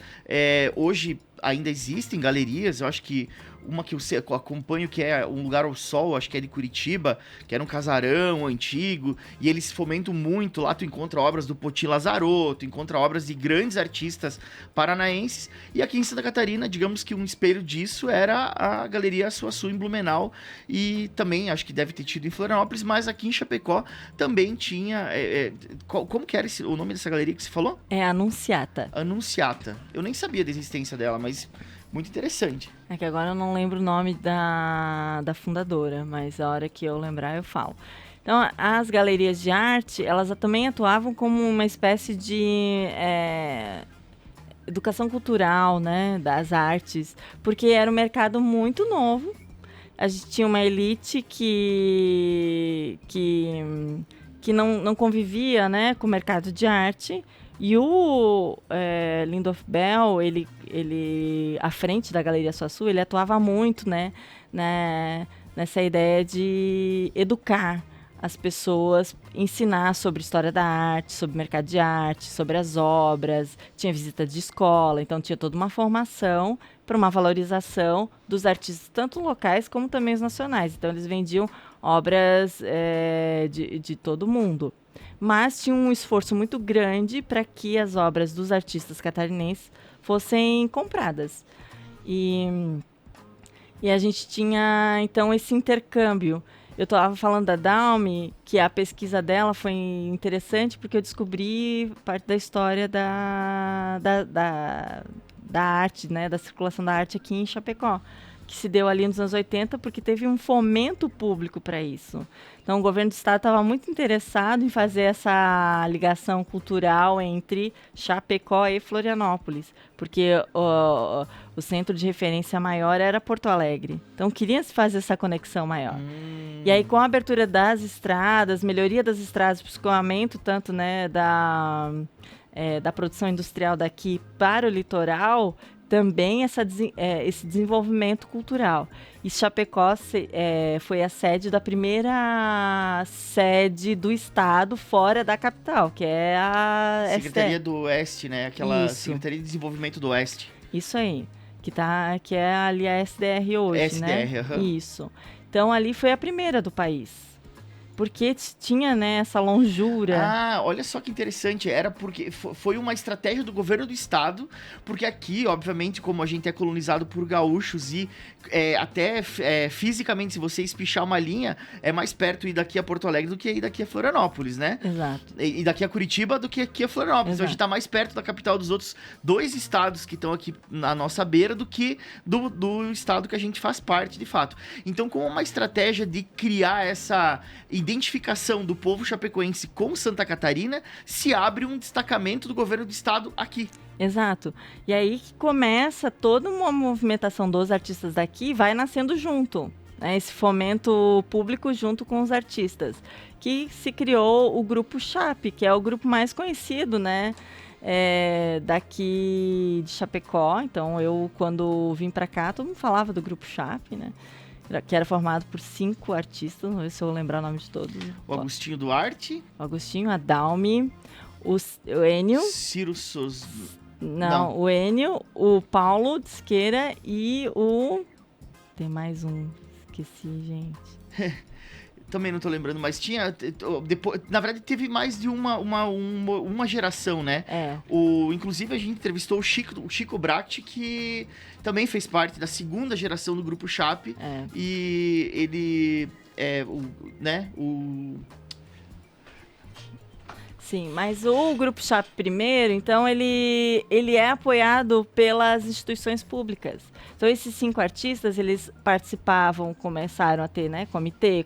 Speaker 2: Hoje ainda existem galerias, eu acho que uma que eu acompanho, que é Um Lugar ao Sol, acho que é de Curitiba, que era um casarão antigo, e eles fomentam muito. Lá tu encontra obras do Poti Lazarotto, tu encontra obras de grandes artistas paranaenses, e aqui em Santa Catarina, digamos que um espelho disso era a Galeria Suaçu em Blumenau, e também acho que deve ter tido em Florianópolis, mas aqui em Chapecó também tinha... como que era o nome dessa galeria que você falou?
Speaker 3: É Anunciata.
Speaker 2: Anunciata. Eu nem sabia da existência dela, mas... muito interessante.
Speaker 3: É que agora eu não lembro o nome da fundadora, mas a hora que eu lembrar eu falo. Então, as galerias de arte, elas também atuavam como uma espécie de educação cultural, né, das artes, porque era um mercado muito novo. A gente tinha uma elite que não convivia, né, com o mercado de arte. E o Lindolf Bell, ele à frente da Galeria Suaçu, ele atuava muito, né, né, nessa ideia de educar as pessoas, ensinar sobre história da arte, sobre mercado de arte, sobre as obras, tinha visita de escola, então tinha toda uma formação para uma valorização dos artistas, tanto locais como também os nacionais. Então eles vendiam obras de todo mundo. Mas tinha um esforço muito grande para que as obras dos artistas catarinenses fossem compradas. E a gente tinha, então, esse intercâmbio. Eu estava falando da Dalmi, que a pesquisa dela foi interessante porque eu descobri parte da história da arte, né, da circulação da arte aqui em Chapecó, que se deu ali nos anos 80 porque teve um fomento público para isso. Então, o governo do estado estava muito interessado em fazer essa ligação cultural entre Chapecó e Florianópolis, porque o centro de referência maior era Porto Alegre. Então, queria se fazer essa conexão maior. E aí, com a abertura das estradas, melhoria das estradas, o escoamento tanto, né, da produção industrial daqui para o litoral, também esse desenvolvimento cultural. E Chapecó foi a sede da primeira sede do estado fora da capital, que é a
Speaker 2: Secretaria do Oeste, né? Aquela
Speaker 3: Isso.
Speaker 2: Secretaria de Desenvolvimento do Oeste.
Speaker 3: Isso aí, que é ali a SDR hoje,
Speaker 2: SDR,
Speaker 3: né? Isso. Então, ali foi a primeira do país. Porque tinha, né, essa longura.
Speaker 2: Ah, olha só que interessante. Era porque foi uma estratégia do governo do estado, porque aqui, obviamente, como a gente é colonizado por gaúchos e até fisicamente, se você espichar uma linha, é mais perto ir daqui a Porto Alegre do que ir daqui a Florianópolis, né?
Speaker 3: Exato.
Speaker 2: E daqui a Curitiba do que aqui a Florianópolis. Então a gente tá mais perto da capital dos outros 2 estados que estão aqui na nossa beira do que do estado que a gente faz parte, de fato. Então, como uma estratégia de criar essa identificação do povo chapecoense com Santa Catarina, se abre um destacamento do governo do estado aqui.
Speaker 3: Exato. E aí que começa toda uma movimentação dos artistas daqui, vai nascendo junto, né? Esse fomento público junto com os artistas, que se criou o Grupo Chape, que é o grupo mais conhecido, né? Daqui de Chapecó. Então, eu, quando vim para cá, todo mundo falava do Grupo Chape, né? Que era formado por 5 artistas, vamos ver se eu vou lembrar o nome de todos.
Speaker 2: O Agostinho Duarte.
Speaker 3: O Agostinho, a Dalmi, o Enio.
Speaker 2: Ciro Souza.
Speaker 3: Não, o Enio, o Paulo de Siqueira e o... Tem mais um, esqueci, gente.
Speaker 2: Também não tô lembrando, mas tinha... Depois, na verdade, teve mais de uma geração, né? Inclusive, a gente entrevistou o Chico Bract, que também fez parte da segunda geração do Grupo Chape. E ele
Speaker 3: Sim, mas o Grupo Chape primeiro, então, ele é apoiado pelas instituições públicas. Então, esses 5 artistas, eles participavam, começaram a ter, né, comitê,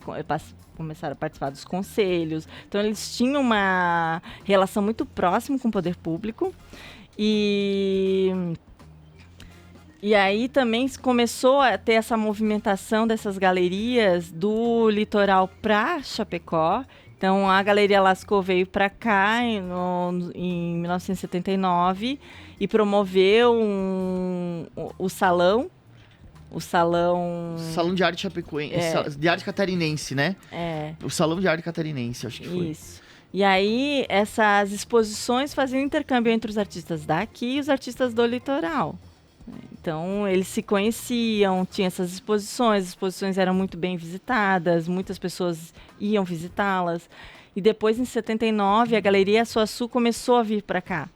Speaker 3: começaram a participar dos conselhos. Então, eles tinham uma relação muito próxima com o poder público. E aí também começou a ter essa movimentação dessas galerias do litoral para Chapecó. Então, a Galeria Lascaux veio para cá em 1979 e promoveu o salão
Speaker 2: de arte chapecoense, de arte catarinense, né? O Salão de Arte Catarinense, acho que foi.
Speaker 3: Isso. E aí, essas exposições faziam intercâmbio entre os artistas daqui e os artistas do litoral. Então, eles se conheciam, tinha essas exposições, as exposições eram muito bem visitadas, muitas pessoas iam visitá-las. E depois, em 79, a Galeria Açuaçu começou a vir para cá,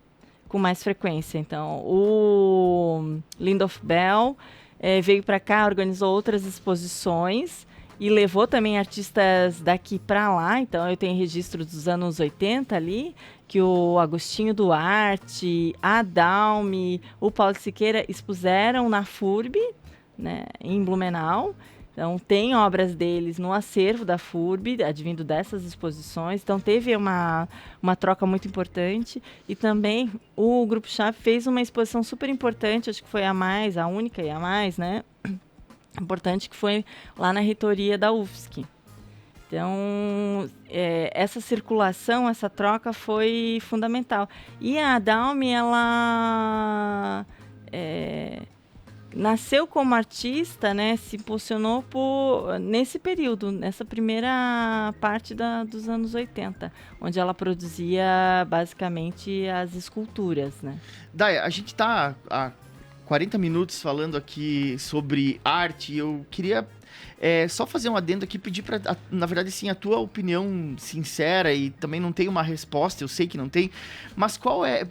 Speaker 3: com mais frequência. Então, o Lindolf Bell veio para cá, organizou outras exposições e levou também artistas daqui para lá. Então, eu tenho registro dos anos 80 ali, que o Agostinho Duarte, a Dalmi, o Paulo Siqueira expuseram na FURB, né, em Blumenau. Então, tem obras deles no acervo da FURB, advindo dessas exposições. Então, teve uma troca muito importante. E também o Grupo Chape fez uma exposição super importante, acho que foi a única e a mais, né? Importante, que foi lá na reitoria da UFSC. Então, essa circulação, essa troca foi fundamental. E a Dalmi, ela nasceu como artista, né, se posicionou nesse período, nessa primeira parte dos anos 80, onde ela produzia basicamente as esculturas, né?
Speaker 2: Dai, a gente tá há 40 minutos falando aqui sobre arte e eu queria só fazer um adendo aqui, pedir na verdade, sim, a tua opinião sincera, e também não tem uma resposta, eu sei que não tem, mas qual é...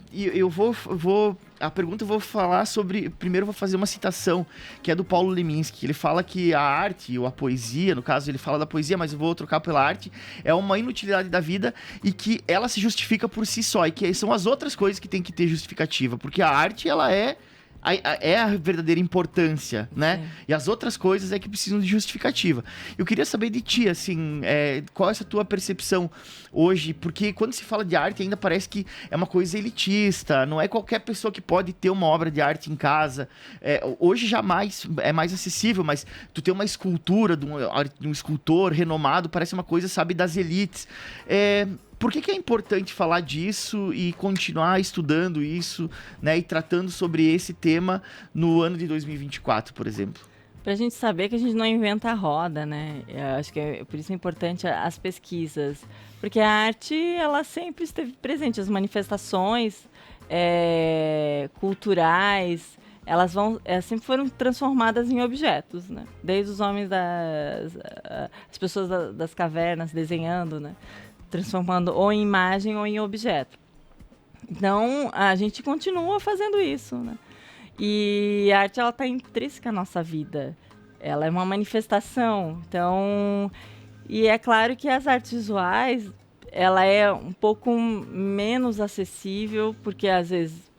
Speaker 2: A pergunta eu vou falar sobre... Primeiro eu vou fazer uma citação, que é do Paulo Leminski. Ele fala que a arte, ou a poesia, no caso ele fala da poesia, mas eu vou trocar pela arte, é uma inutilidade da vida e que ela se justifica por si só, e que são as outras coisas que tem que ter justificativa, porque a arte, ela é a verdadeira importância, né? Sim. E as outras coisas é que precisam de justificativa. Eu queria saber de ti, assim, qual é essa tua percepção hoje? Porque quando se fala de arte, ainda parece que é uma coisa elitista, não é qualquer pessoa que pode ter uma obra de arte em casa. Hoje jamais é mais acessível, mas tu ter uma escultura de um escultor renomado parece uma coisa, sabe, das elites. Por que é importante falar disso e continuar estudando isso, né, e tratando sobre esse tema no ano de 2024, por exemplo?
Speaker 3: Para a gente saber que a gente não inventa a roda, né? Eu acho que por isso é importante as pesquisas, porque a arte, ela sempre esteve presente, as manifestações culturais, elas sempre foram transformadas em objetos, né? Desde os homens as pessoas das cavernas desenhando, né? Transformando ou em imagem ou em objeto. Então, a gente continua fazendo isso, né? E a arte, ela está intrínseca à nossa vida. Ela é uma manifestação. Então, e é claro que as artes visuais, ela é um pouco menos acessível, porque às vezes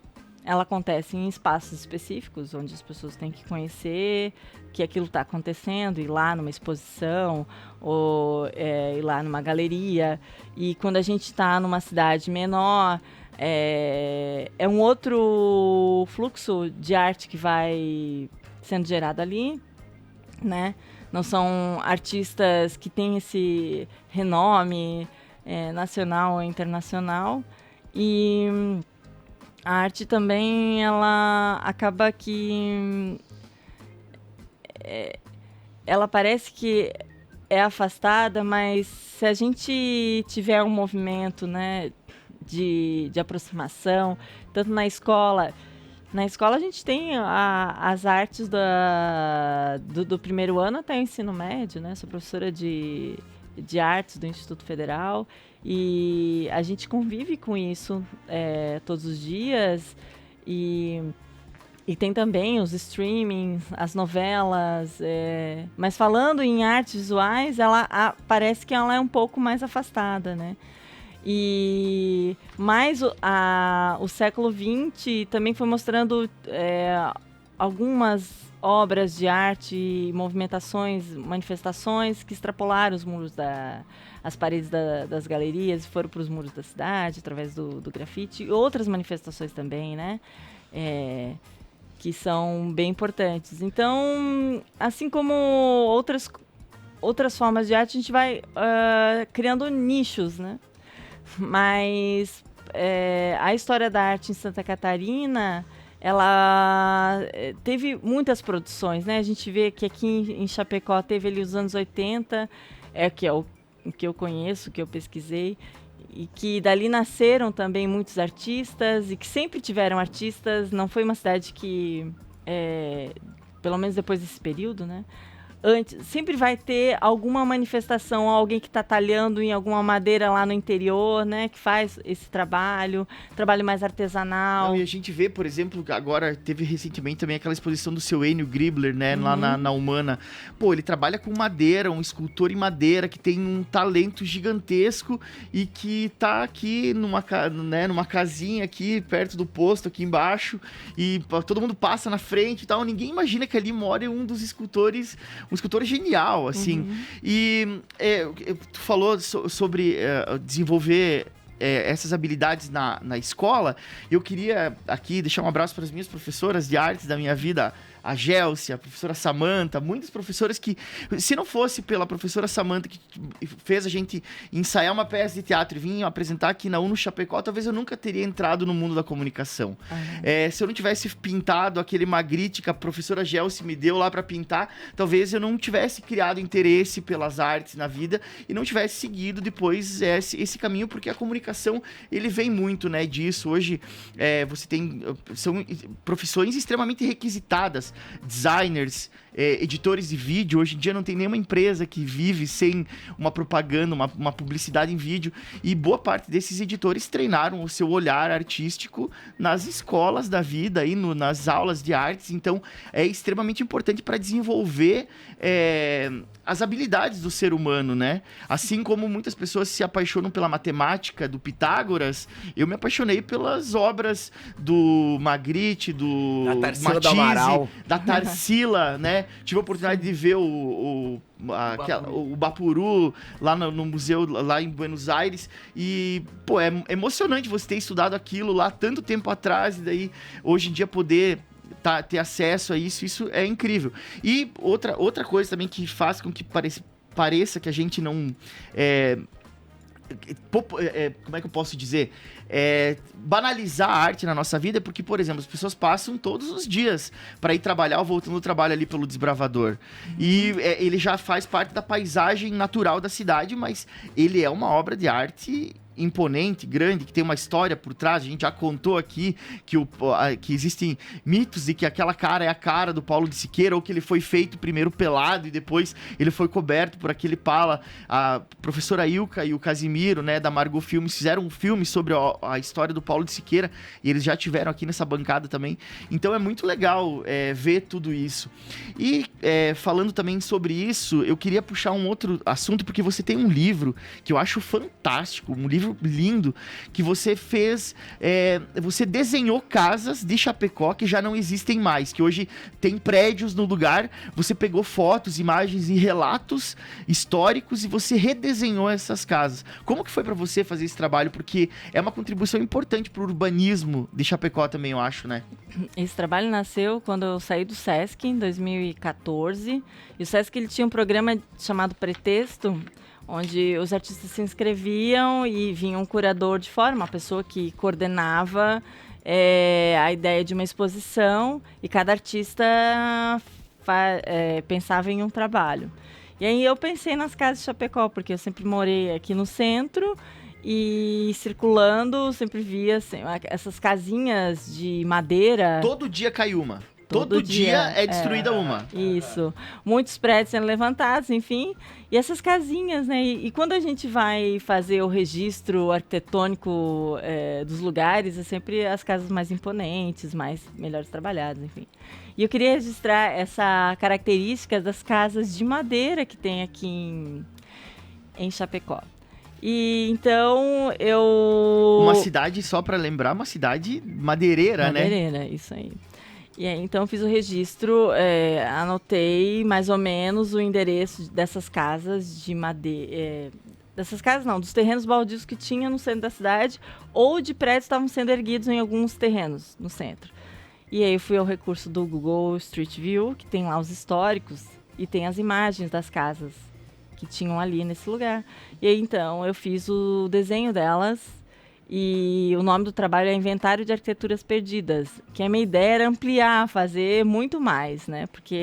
Speaker 3: ela acontece em espaços específicos, onde as pessoas têm que conhecer que aquilo está acontecendo, ir lá numa exposição, ou ir lá numa galeria. E quando a gente está numa cidade menor, é um outro fluxo de arte que vai sendo gerado ali, né? Não são artistas que têm esse renome nacional ou internacional. E a arte também, ela acaba que... ela parece que é afastada, mas se a gente tiver um movimento, né, de aproximação, tanto na escola a gente tem as artes do primeiro ano até o ensino médio, né? Sou professora de artes do Instituto Federal e a gente convive com isso todos os dias e tem também os streamings, as novelas, mas falando em artes visuais, parece que ela é um pouco mais afastada, né? Mas o século XX também foi mostrando algumas obras de arte, movimentações, manifestações que extrapolaram os muros as paredes das galerias e foram para os muros da cidade, através do grafite, e outras manifestações também, né? Que são bem importantes. Então, assim como outras formas de arte, a gente vai criando nichos, né? Mas a história da arte em Santa Catarina, ela teve muitas produções, né? A gente vê que aqui em Chapecó teve ali os anos 80, que é o que eu conheço, que eu pesquisei, e que dali nasceram também muitos artistas, e que sempre tiveram artistas. Não foi uma cidade que, pelo menos depois desse período, né? Sempre vai ter alguma manifestação, alguém que está talhando em alguma madeira lá no interior, né? Que faz esse trabalho mais artesanal.
Speaker 2: Não, e a gente vê, por exemplo, agora teve recentemente também aquela exposição do seu Enio Gribler, né? Lá na Humana. Pô, ele trabalha com madeira, um escultor em madeira que tem um talento gigantesco e que tá aqui numa casinha aqui, perto do posto, aqui embaixo, e todo mundo passa na frente e tal. Ninguém imagina que ali mora um dos escultores... Um escultor genial, assim. Uhum. E tu falou sobre desenvolver essas habilidades na escola. Eu queria aqui deixar um abraço para as minhas professoras de artes da minha vida, a Gelsi, a professora Samantha, muitas professoras que, se não fosse pela professora Samantha que fez a gente ensaiar uma peça de teatro e vir apresentar aqui na UNO Chapecó, talvez eu nunca teria entrado no mundo da comunicação. Se eu não tivesse pintado aquele Magritte que a professora Gelsi me deu lá para pintar, talvez eu não tivesse criado interesse pelas artes na vida e não tivesse seguido depois esse caminho, porque a comunicação, ele vem muito, né, disso. Hoje, você tem... São profissões extremamente requisitadas, designers, editores de vídeo. Hoje em dia não tem nenhuma empresa que vive sem uma propaganda, uma publicidade em vídeo, e boa parte desses editores treinaram o seu olhar artístico nas escolas da vida, aí nas aulas de artes. Então é extremamente importante para desenvolver as habilidades do ser humano, né? Assim como muitas pessoas se apaixonam pela matemática do Pitágoras, eu me apaixonei pelas obras do Magritte, do Matisse, da Tarsila, né? Tive a oportunidade de ver o Bapuru lá no museu, lá em Buenos Aires, e, pô, é emocionante você ter estudado aquilo lá tanto tempo atrás, e daí, hoje em dia, poder ter acesso a isso é incrível. E outra coisa também que faz com que pareça que a gente não... como é que eu posso dizer? Banalizar a arte na nossa vida, porque, por exemplo, as pessoas passam todos os dias para ir trabalhar ou voltando do trabalho ali pelo Desbravador. E ele já faz parte da paisagem natural da cidade, mas ele é uma obra de arte imponente, grande, que tem uma história por trás. A gente já contou aqui que existem mitos de que aquela cara é a cara do Paulo de Siqueira, ou que ele foi feito primeiro pelado e depois ele foi coberto por aquele pala. A professora Ilka e o Casimiro, né, da Margot Filmes, fizeram um filme sobre a história do Paulo de Siqueira, e eles já tiveram aqui nessa bancada também. Então é muito legal ver tudo isso. E falando também sobre isso, eu queria puxar um outro assunto, porque você tem um livro que eu acho fantástico, um livro lindo, que você fez, você desenhou casas de Chapecó que já não existem mais, que hoje tem prédios no lugar. Você pegou fotos, imagens e relatos históricos e você redesenhou essas casas. Como que foi para você fazer esse trabalho? Porque é uma contribuição importante para o urbanismo de Chapecó também, eu acho, né?
Speaker 3: Esse trabalho nasceu quando eu saí do Sesc, em 2014, e o Sesc, ele tinha um programa chamado Pretexto, onde os artistas se inscreviam e vinha um curador de fora, uma pessoa que coordenava a ideia de uma exposição, e cada artista pensava em um trabalho. E aí eu pensei nas casas de Chapecó, porque eu sempre morei aqui no centro, e circulando sempre via assim, essas casinhas de madeira.
Speaker 2: Todo dia cai uma. Todo dia é destruída uma.
Speaker 3: Isso. Muitos prédios sendo levantados, enfim. E essas casinhas, né? E quando a gente vai fazer o registro arquitetônico dos lugares, é sempre as casas mais imponentes, melhores trabalhadas, enfim. E eu queria registrar essa característica das casas de madeira que tem aqui em Chapecó. E então eu...
Speaker 2: Uma cidade, só para lembrar, uma cidade madeireira, né?
Speaker 3: Madeireira, isso aí. E aí, então, eu fiz o registro, anotei mais ou menos o endereço dessas casas de madeira... dessas casas não, dos terrenos baldios que tinha no centro da cidade, ou de prédios que estavam sendo erguidos em alguns terrenos no centro. E aí eu fui ao recurso do Google Street View, que tem lá os históricos, e tem as imagens das casas que tinham ali nesse lugar. E aí, então, eu fiz o desenho delas, e o nome do trabalho é Inventário de Arquiteturas Perdidas, que a minha ideia era ampliar, fazer muito mais, né? Porque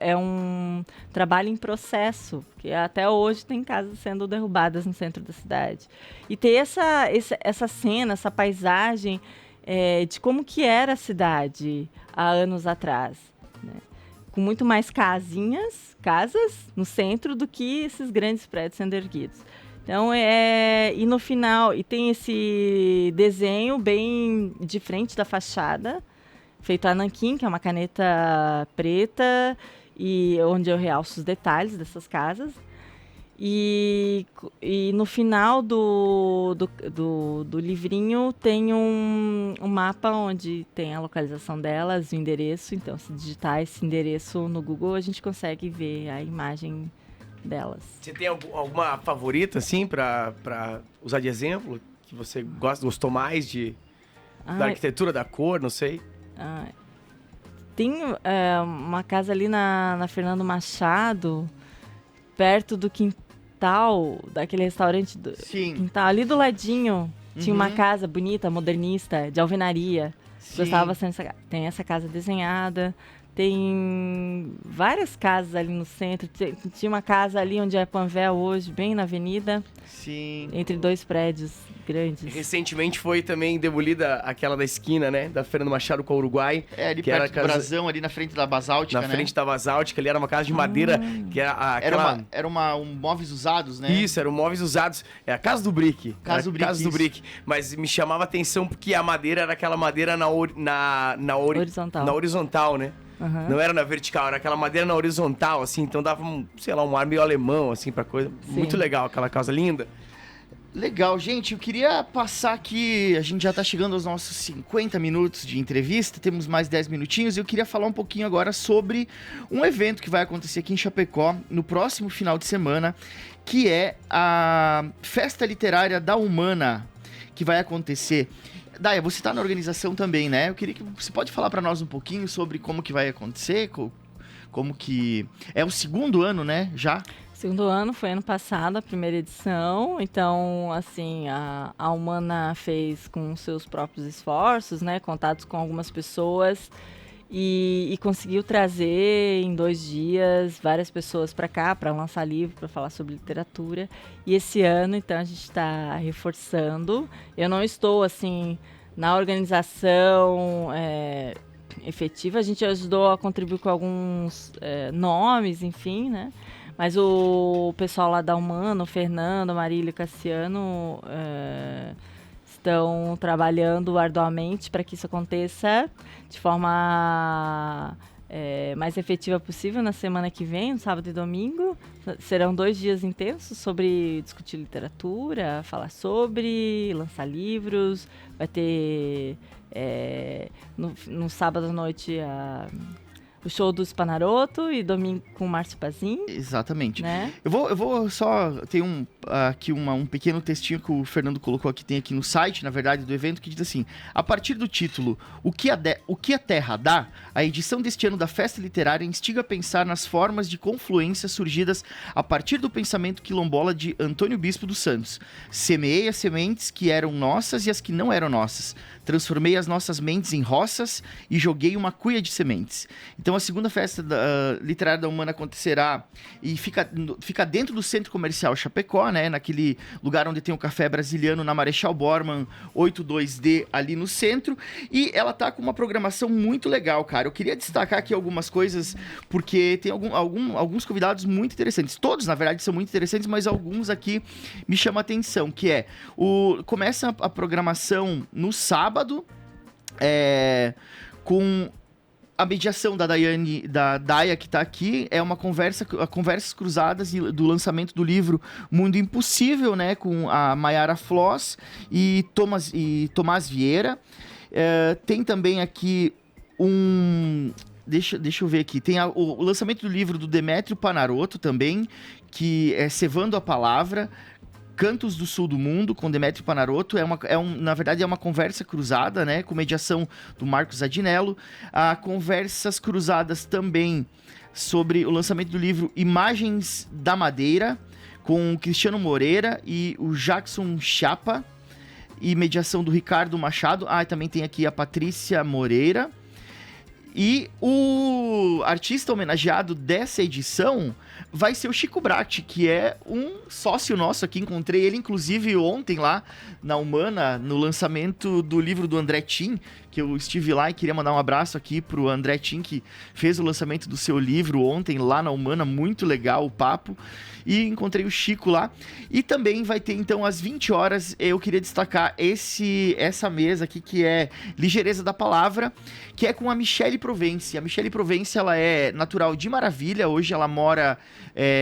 Speaker 3: é um trabalho em processo, que até hoje tem casas sendo derrubadas no centro da cidade. E ter essa cena, essa paisagem de como que era a cidade há anos atrás, né? Com muito mais casas no centro do que esses grandes prédios sendo erguidos. Então, e no final, e tem esse desenho bem de frente da fachada, feito a nanquim, que é uma caneta preta, e onde eu realço os detalhes dessas casas. E no final do livrinho tem um mapa onde tem a localização delas, o endereço. Então, se digitar esse endereço no Google, a gente consegue ver a imagem delas.
Speaker 1: Você tem alguma favorita, assim, pra usar de exemplo? Que você gostou mais da arquitetura, da cor, não sei?
Speaker 3: Tem uma casa ali na Fernando Machado, perto do quintal, daquele restaurante do
Speaker 2: Sim.
Speaker 3: quintal, ali do ladinho. Tinha uma casa bonita, modernista, de alvenaria.
Speaker 2: Sim.
Speaker 3: Gostava bastante dessa casa. Tem essa casa desenhada. Tem várias casas ali no centro. Tinha uma casa ali onde é Panvel hoje, bem na avenida.
Speaker 2: Sim.
Speaker 3: Entre 2 prédios grandes.
Speaker 1: Recentemente foi também demolida aquela da esquina, né? Da Fernando Machado com o Uruguai.
Speaker 2: Ali
Speaker 1: que era
Speaker 2: perto do Brasão, ali na frente da Basáltica,
Speaker 1: na frente da Basáltica, ali era uma casa de madeira, que era
Speaker 2: Era móveis usados, né?
Speaker 1: Isso, eram móveis usados. É a Casa do Brick.
Speaker 2: Casa do Brick,
Speaker 1: Casa do
Speaker 2: isso.
Speaker 1: Brick. Mas me chamava a atenção porque a madeira era aquela madeira na
Speaker 3: Horizontal.
Speaker 1: Na horizontal, né?
Speaker 3: Uhum.
Speaker 1: Não era na vertical, era aquela madeira na horizontal, assim. Então dava, um ar meio alemão, assim, pra coisa.
Speaker 3: Sim.
Speaker 1: Muito legal, aquela casa linda.
Speaker 2: Legal, gente, eu queria passar aqui, a gente já tá chegando aos nossos 50 minutos de entrevista, temos mais 10 minutinhos, e eu queria falar um pouquinho agora sobre um evento que vai acontecer aqui em Chapecó, no próximo final de semana, que é a Festa Literária da Humana, que vai acontecer. Daia, você tá na organização também, né? Eu queria que você pode falar para nós um pouquinho sobre como que vai acontecer, como que... É o segundo ano, né, já?
Speaker 3: Segundo ano, foi ano passado, a primeira edição. Então, assim, a Humana fez com seus próprios esforços, né? Contatos com algumas pessoas. E conseguiu trazer em 2 dias várias pessoas para cá, para lançar livro, para falar sobre literatura. E esse ano, então, a gente está reforçando. Eu não estou, assim, na organização efetiva. A gente ajudou a contribuir com alguns nomes, enfim, né? Mas o pessoal lá da Humana, o Fernando, a Marília e o Cassiano, estão trabalhando arduamente para que isso aconteça de forma mais efetiva possível na semana que vem, no sábado e domingo. Serão 2 dias intensos sobre discutir literatura, falar sobre, lançar livros. Vai ter no sábado à noite o show do Spanaroto e domingo com o Márcio Pazin.
Speaker 2: Exatamente.
Speaker 3: Né?
Speaker 2: Eu vou só... Tem aqui um pequeno textinho que o Fernando colocou aqui, tem aqui no site, na verdade, do evento, que diz assim: a partir do título O que a Terra dá, a edição deste ano da Festa Literária instiga a pensar nas formas de confluência surgidas a partir do pensamento quilombola de Antônio Bispo dos Santos. Semeei as sementes que eram nossas e as que não eram nossas. Transformei as nossas mentes em roças e joguei uma cuia de sementes. Então a segunda Festa Literária da Humana acontecerá e fica dentro do Centro Comercial Chapecó, né? Naquele lugar onde tem o Café Brasiliano, na Marechal Bormann 82D, ali no centro. E ela tá com uma programação muito legal, cara. Eu queria destacar aqui algumas coisas, porque tem alguns convidados muito interessantes. Todos, na verdade, são muito interessantes, mas alguns aqui me chamam a atenção, que é... Começa a programação no sábado, com... A mediação da Daia, que está aqui, é conversas cruzadas do lançamento do livro Mundo Impossível, né, com a Mayara Floss e Tomás Vieira. Tem também aqui Deixa eu ver aqui. Tem o lançamento do livro do Demétrio Panaroto também, que é Cevando a Palavra, Cantos do Sul do Mundo, com Demétrio Panaroto. Na verdade, é uma conversa cruzada, né? Com mediação do Marcos Adinello. Há conversas cruzadas também sobre o lançamento do livro Imagens da Madeira, com o Cristiano Moreira e o Jackson Chapa. E mediação do Ricardo Machado. Também tem aqui a Patrícia Moreira. E o artista homenageado dessa edição vai ser o Chico Bratti, que é um sócio nosso aqui. Encontrei ele, inclusive, ontem lá na Humana, no lançamento do livro do André Tim, que eu estive lá e queria mandar um abraço aqui pro André Tim, que fez o lançamento do seu livro ontem lá na Humana. Muito legal o papo. E encontrei o Chico lá. E também vai ter, então, às 20 horas, eu queria destacar essa mesa aqui, que é Ligeireza da Palavra, que é com a Michele Provence. A Michele Provence, ela é natural de Maravilha. Hoje ela mora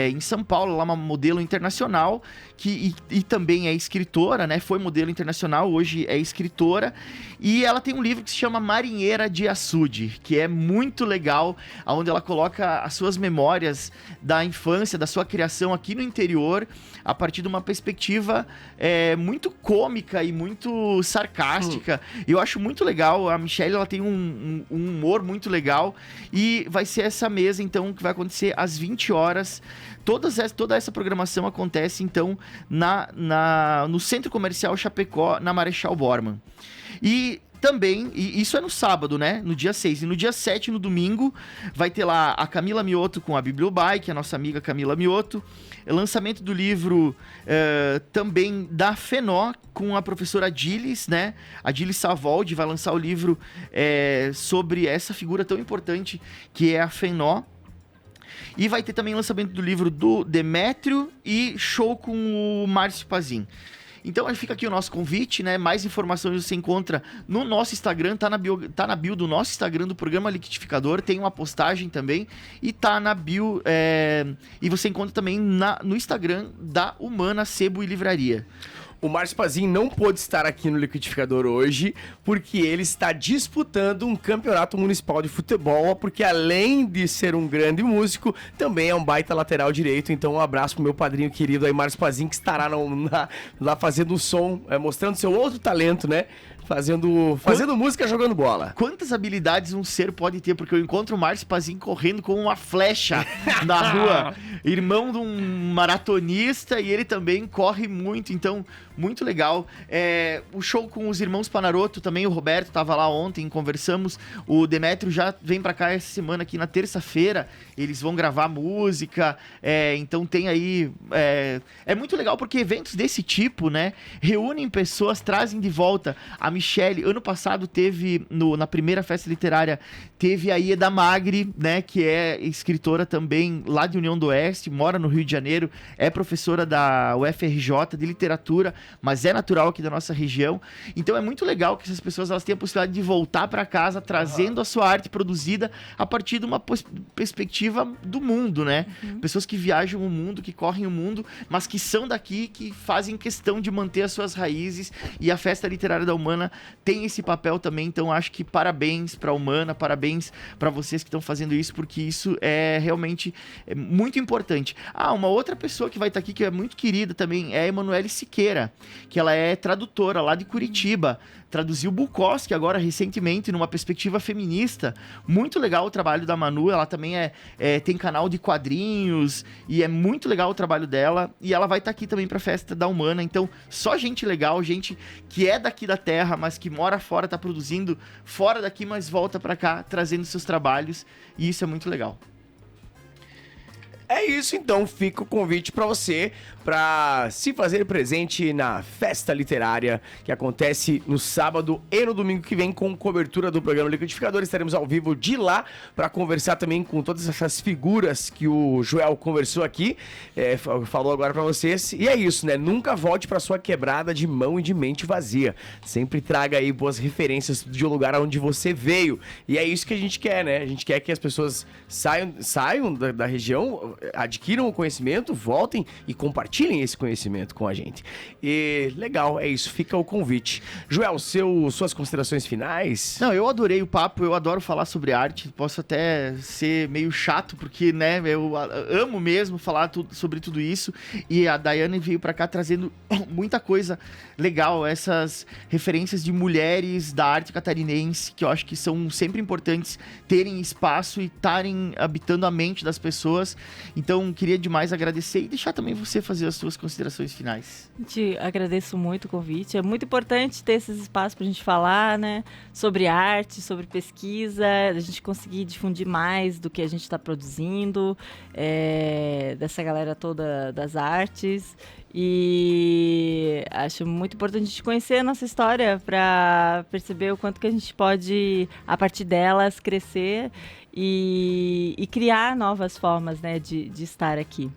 Speaker 2: em São Paulo, ela é uma modelo internacional e também é escritora, né? Foi modelo internacional, hoje é escritora. E ela tem um livro que se chama Marinheira de Açude, que é muito legal, onde ela coloca as suas memórias da infância, da sua criação aqui no interior, a partir de uma perspectiva muito cômica e muito sarcástica. Eu acho muito legal. A Michelle, ela tem um humor muito legal. E vai ser essa mesa, então, que vai acontecer às 20 horas. Toda essa programação acontece, então, no Centro Comercial Chapecó, na Marechal Bormann. E também, e isso é no sábado, né? No dia 6. E no dia 7, no domingo, vai ter lá a Camila Mioto com a Bibliobike, a nossa amiga Camila Mioto. Lançamento do livro também da Fenó, com a professora Adilis, né? A Adilis Savoldi vai lançar o livro sobre essa figura tão importante que é a Fenó. E vai ter também o lançamento do livro do Demétrio e show com o Márcio Pazin. Então, fica aqui o nosso convite, né? Mais informações você encontra no nosso Instagram, tá na bio do nosso Instagram do Programa Liquidificador, tem uma postagem também, e tá na bio, e você encontra também no Instagram da Humana Sebo e Livraria.
Speaker 1: O Márcio Pazin não pôde estar aqui no Liquidificador hoje, porque ele está disputando um campeonato municipal de futebol, porque além de ser um grande músico, também é um baita lateral direito. Então um abraço pro meu padrinho querido aí, Márcio Pazin, que estará lá fazendo o som, mostrando seu outro talento, né? Fazendo música, jogando bola.
Speaker 2: Quantas habilidades um ser pode ter? Porque eu encontro o Márcio Pazin correndo com uma flecha na rua. Irmão de um maratonista, e ele também corre muito. Então, muito legal. O show com os irmãos Panarotto, também o Roberto estava lá ontem, conversamos. O Demétrio já vem pra cá essa semana, aqui na terça-feira. Eles vão gravar música. Então tem aí... É muito legal porque eventos desse tipo, né? Reúnem pessoas, trazem de volta. A Michelle, ano passado teve, na primeira festa literária, teve a Ieda Magri, né? Que é escritora também lá de União do Oeste, mora no Rio de Janeiro, é professora da UFRJ de literatura, mas é natural aqui da nossa região. Então é muito legal que essas pessoas elas tenham a possibilidade de voltar para casa trazendo a sua arte produzida a partir de uma perspectiva do mundo, né? Pessoas que viajam o mundo, que correm o mundo, mas que são daqui, que fazem questão de manter as suas raízes, e a Festa Literária da Humana tem esse papel também. Então acho que parabéns para a Humana, parabéns para vocês que estão fazendo isso, porque isso é realmente muito importante. Uma outra pessoa que vai estar aqui, que é muito querida também, é a Emanuele Siqueira, que ela é tradutora lá de Curitiba, traduziu Bukowski agora recentemente numa perspectiva feminista. Muito legal o trabalho da Manu. Ela também tem canal de quadrinhos e é muito legal o trabalho dela, e ela vai estar aqui também para a Festa da Humana. Então só gente legal, gente que é daqui da terra, mas que mora fora, tá produzindo fora daqui, mas volta para cá trazendo seus trabalhos, e isso é muito legal.
Speaker 1: É isso, então fica o convite para você para se fazer presente na Festa Literária, que acontece no sábado e no domingo que vem, com cobertura do programa Liquidificador. Estaremos ao vivo de lá para conversar também com todas essas figuras que o Joel conversou aqui, falou agora para vocês. E é isso, né? Nunca volte para sua quebrada de mão e de mente vazia. Sempre traga aí boas referências de um lugar onde você veio. E é isso que a gente quer, né? A gente quer que as pessoas saiam da região, adquiram o conhecimento, voltem e compartilhem esse conhecimento com a gente. E legal, é isso, fica o convite. Joel, suas considerações finais?
Speaker 2: Não, eu adorei o papo, eu adoro falar sobre arte, posso até ser meio chato, porque, né, eu amo mesmo falar sobre tudo isso, e a Daiane veio pra cá trazendo muita coisa legal, essas referências de mulheres da arte catarinense, que eu acho que são sempre importantes terem espaço e estarem habitando a mente das pessoas. Então, queria demais agradecer e deixar também você fazer as suas considerações finais.
Speaker 3: Te agradeço muito o convite. É muito importante ter esses espaços para a gente falar, né, sobre arte, sobre pesquisa, a gente conseguir difundir mais do que a gente está produzindo, dessa galera toda das artes. E acho muito importante a gente conhecer a nossa história para perceber o quanto que a gente pode, a partir delas, crescer e criar novas formas, né, de estar aqui.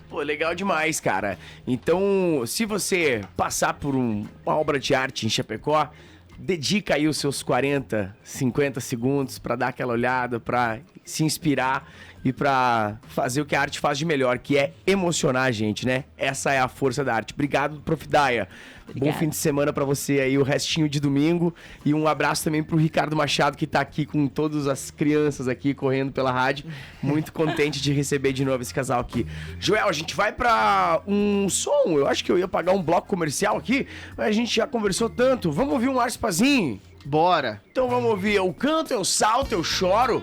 Speaker 1: Pô, legal demais, cara. Então, se você passar por uma obra de arte em Chapecó, dedica aí os seus 40, 50 segundos para dar aquela olhada, para se inspirar e pra fazer o que a arte faz de melhor, que é emocionar a gente, né? Essa é a força da arte. Obrigado, Prof. Daia.
Speaker 3: Obrigada.
Speaker 1: Bom fim de semana pra você aí, o restinho de domingo. E um abraço também pro Ricardo Machado, que tá aqui com todas as crianças aqui, correndo pela rádio. Muito contente de receber de novo esse casal aqui. Joel, a gente vai pra um som. Eu acho que eu ia pagar um bloco comercial aqui, mas a gente já conversou tanto. Vamos ouvir um Márcio Pazinho?
Speaker 2: Bora!
Speaker 1: Então vamos ouvir Eu Canto, Eu Salto, Eu Choro.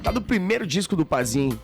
Speaker 1: Tá do primeiro disco do Pazinho.